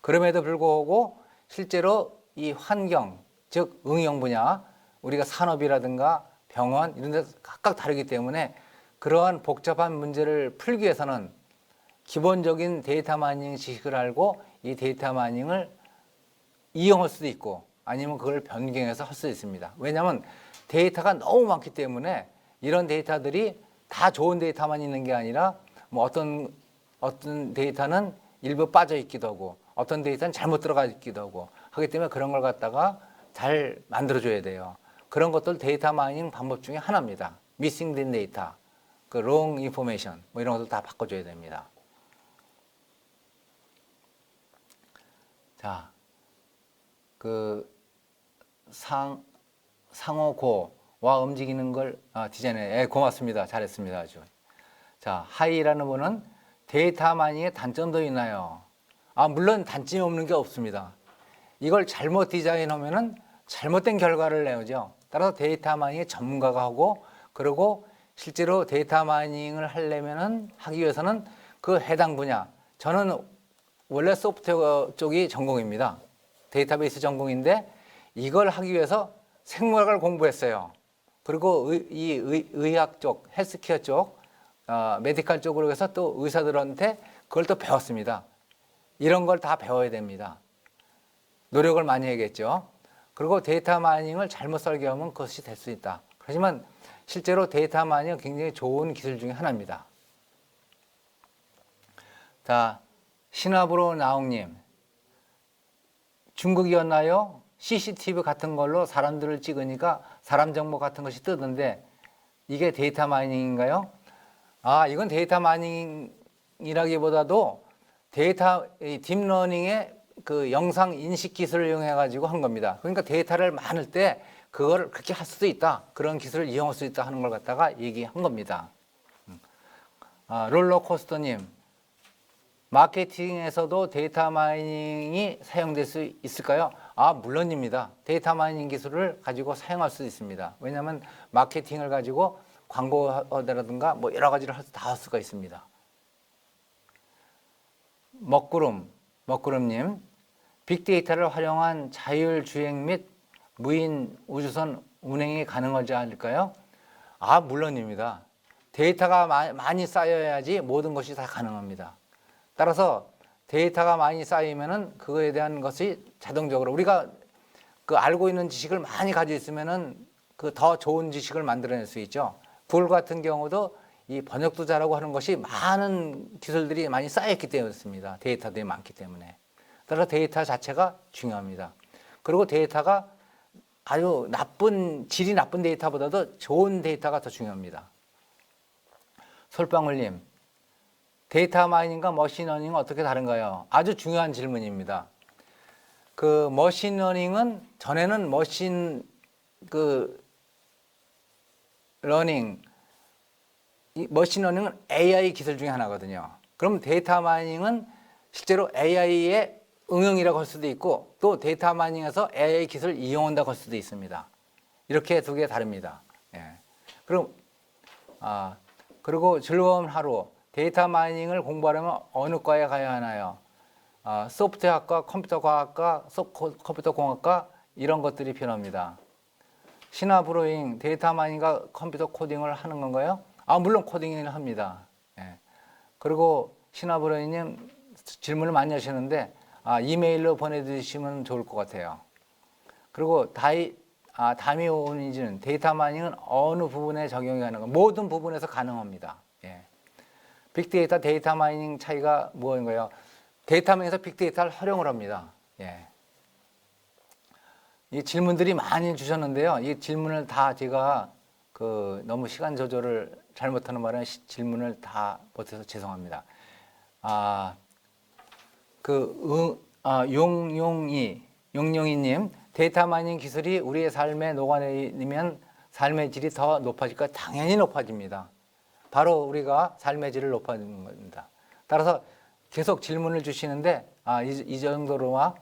그럼에도 불구하고 실제로 이 환경, 즉 응용 분야, 우리가 산업이라든가 병원 이런 데서 각각 다르기 때문에 그러한 복잡한 문제를 풀기 위해서는 기본적인 데이터 마이닝 지식을 알고 이 데이터 마이닝을 이용할 수도 있고 아니면 그걸 변경해서 할 수 있습니다. 왜냐하면 데이터가 너무 많기 때문에 이런 데이터들이 다 좋은 데이터만 있는 게 아니라 뭐 어떤 데이터는 일부 빠져 있기도 하고 어떤 데이터는 잘못 들어가 있기도 하고 하기 때문에 그런 걸 갖다가 잘 만들어줘야 돼요. 그런 것들 데이터 마이닝 방법 중에 하나입니다. 미싱 된 데이터, 그 wrong information 뭐 이런 것들 다 바꿔줘야 됩니다. 자, 상호고와 움직이는 걸 디자인해. 고맙습니다. 잘했습니다. 아주. 자, 하이라는 분은 데이터 마이닝의 단점도 있나요? 물론 단점이 없는 게 없습니다. 이걸 잘못 디자인하면은 잘못된 결과를 내오죠. 따라서 데이터 마이닝의 전문가가 하고 그리고 실제로 데이터 마이닝을 하기 위해서는 그 해당 분야. 저는 원래 소프트웨어 쪽이 전공입니다. 데이터베이스 전공인데 이걸 하기 위해서 생물학을 공부했어요. 그리고 의학 쪽, 헬스케어 쪽, 메디컬 쪽으로 해서 또 의사들한테 그걸 또 배웠습니다. 이런 걸 다 배워야 됩니다. 노력을 많이 해야겠죠. 그리고 데이터 마이닝을 잘못 설계하면 그것이 될 수 있다. 하지만 실제로 데이터 마이닝은 굉장히 좋은 기술 중에 하나입니다. 자, 신압으로 나옹님. 중국이었나요? CCTV 같은 걸로 사람들을 찍으니까 사람 정보 같은 것이 뜨던데 이게 데이터 마이닝인가요? 이건 데이터 마이닝이라기보다도 딥러닝의 그 영상 인식 기술을 이용해 가지고 한 겁니다. 그러니까 데이터를 많을 때 그걸 그렇게 할 수도 있다. 그런 기술을 이용할 수 있다 하는 걸 갖다가 얘기한 겁니다. 롤러코스터님, 마케팅에서도 데이터 마이닝이 사용될 수 있을까요? 물론입니다. 데이터 마이닝 기술을 가지고 사용할 수 있습니다. 왜냐하면 마케팅을 가지고 광고라든가 뭐 여러 가지를 다 할 수가 있습니다. 먹구름님, 빅데이터를 활용한 자율주행 및 무인 우주선 운행이 가능하지 않을까요? 물론입니다. 데이터가 많이 쌓여야지 모든 것이 다 가능합니다. 따라서 데이터가 많이 쌓이면은 그거에 대한 것이 자동적으로 우리가 그 알고 있는 지식을 많이 가지고 있으면은 그 더 좋은 지식을 만들어낼 수 있죠. 구글 같은 경우도 이 번역도 잘하고 하는 것이 많은 기술들이 많이 쌓였기 때문입니다. 데이터들이 많기 때문에. 따라서 데이터 자체가 중요합니다. 그리고 데이터가 아주 질이 나쁜 데이터보다도 좋은 데이터가 더 중요합니다. 솔방울님, 데이터 마이닝과 머신러닝은 어떻게 다른가요? 아주 중요한 질문입니다. 그 머신러닝은 전에는 머신러닝은 AI 기술 중에 하나거든요. 그럼 데이터 마이닝은 실제로 AI의 응용이라고 할 수도 있고 또 데이터 마이닝에서 AI 기술을 이용한다고 할 수도 있습니다. 이렇게 두 개 다릅니다. 예. 그리고 즐거운 하루. 데이터 마이닝을 공부하려면 어느 과에 가야 하나요? 소프트웨어학과, 컴퓨터과학과, 컴퓨터공학과 이런 것들이 필요합니다. 신화브로잉, 데이터 마이닝과 컴퓨터 코딩을 하는 건가요? 물론 코딩을 합니다. 예. 그리고 신화브로잉님 질문을 많이 하시는데 이메일로 보내주시면 좋을 것 같아요. 그리고 다미오니즈는 데이터 마이닝은 어느 부분에 적용이 가능한가? 모든 부분에서 가능합니다. 예. 빅데이터, 데이터 마이닝 차이가 뭐인가요? 데이터 마이닝에서 빅데이터를 활용을 합니다. 예. 이 질문들이 많이 주셨는데요. 이 질문을 다 제가 너무 시간 조절을 잘못하는 바람에 질문을 다 못해서 죄송합니다. 용용이님, 데이터 마이닝 기술이 우리의 삶에 녹아내리면 삶의 질이 더 높아질까? 당연히 높아집니다. 바로 우리가 삶의 질을 높아지는 겁니다. 따라서 계속 질문을 주시는데 이 정도로만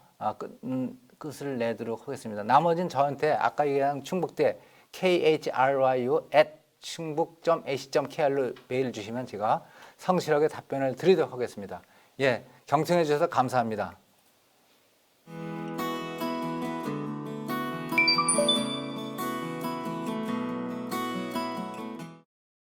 끝을 내도록 하겠습니다. 나머지는 저한테 아까 얘기한 충북대 kryu@충북.ac.kr로 메일 주시면 제가 성실하게 답변을 드리도록 하겠습니다. 예, 경청해 주셔서 감사합니다.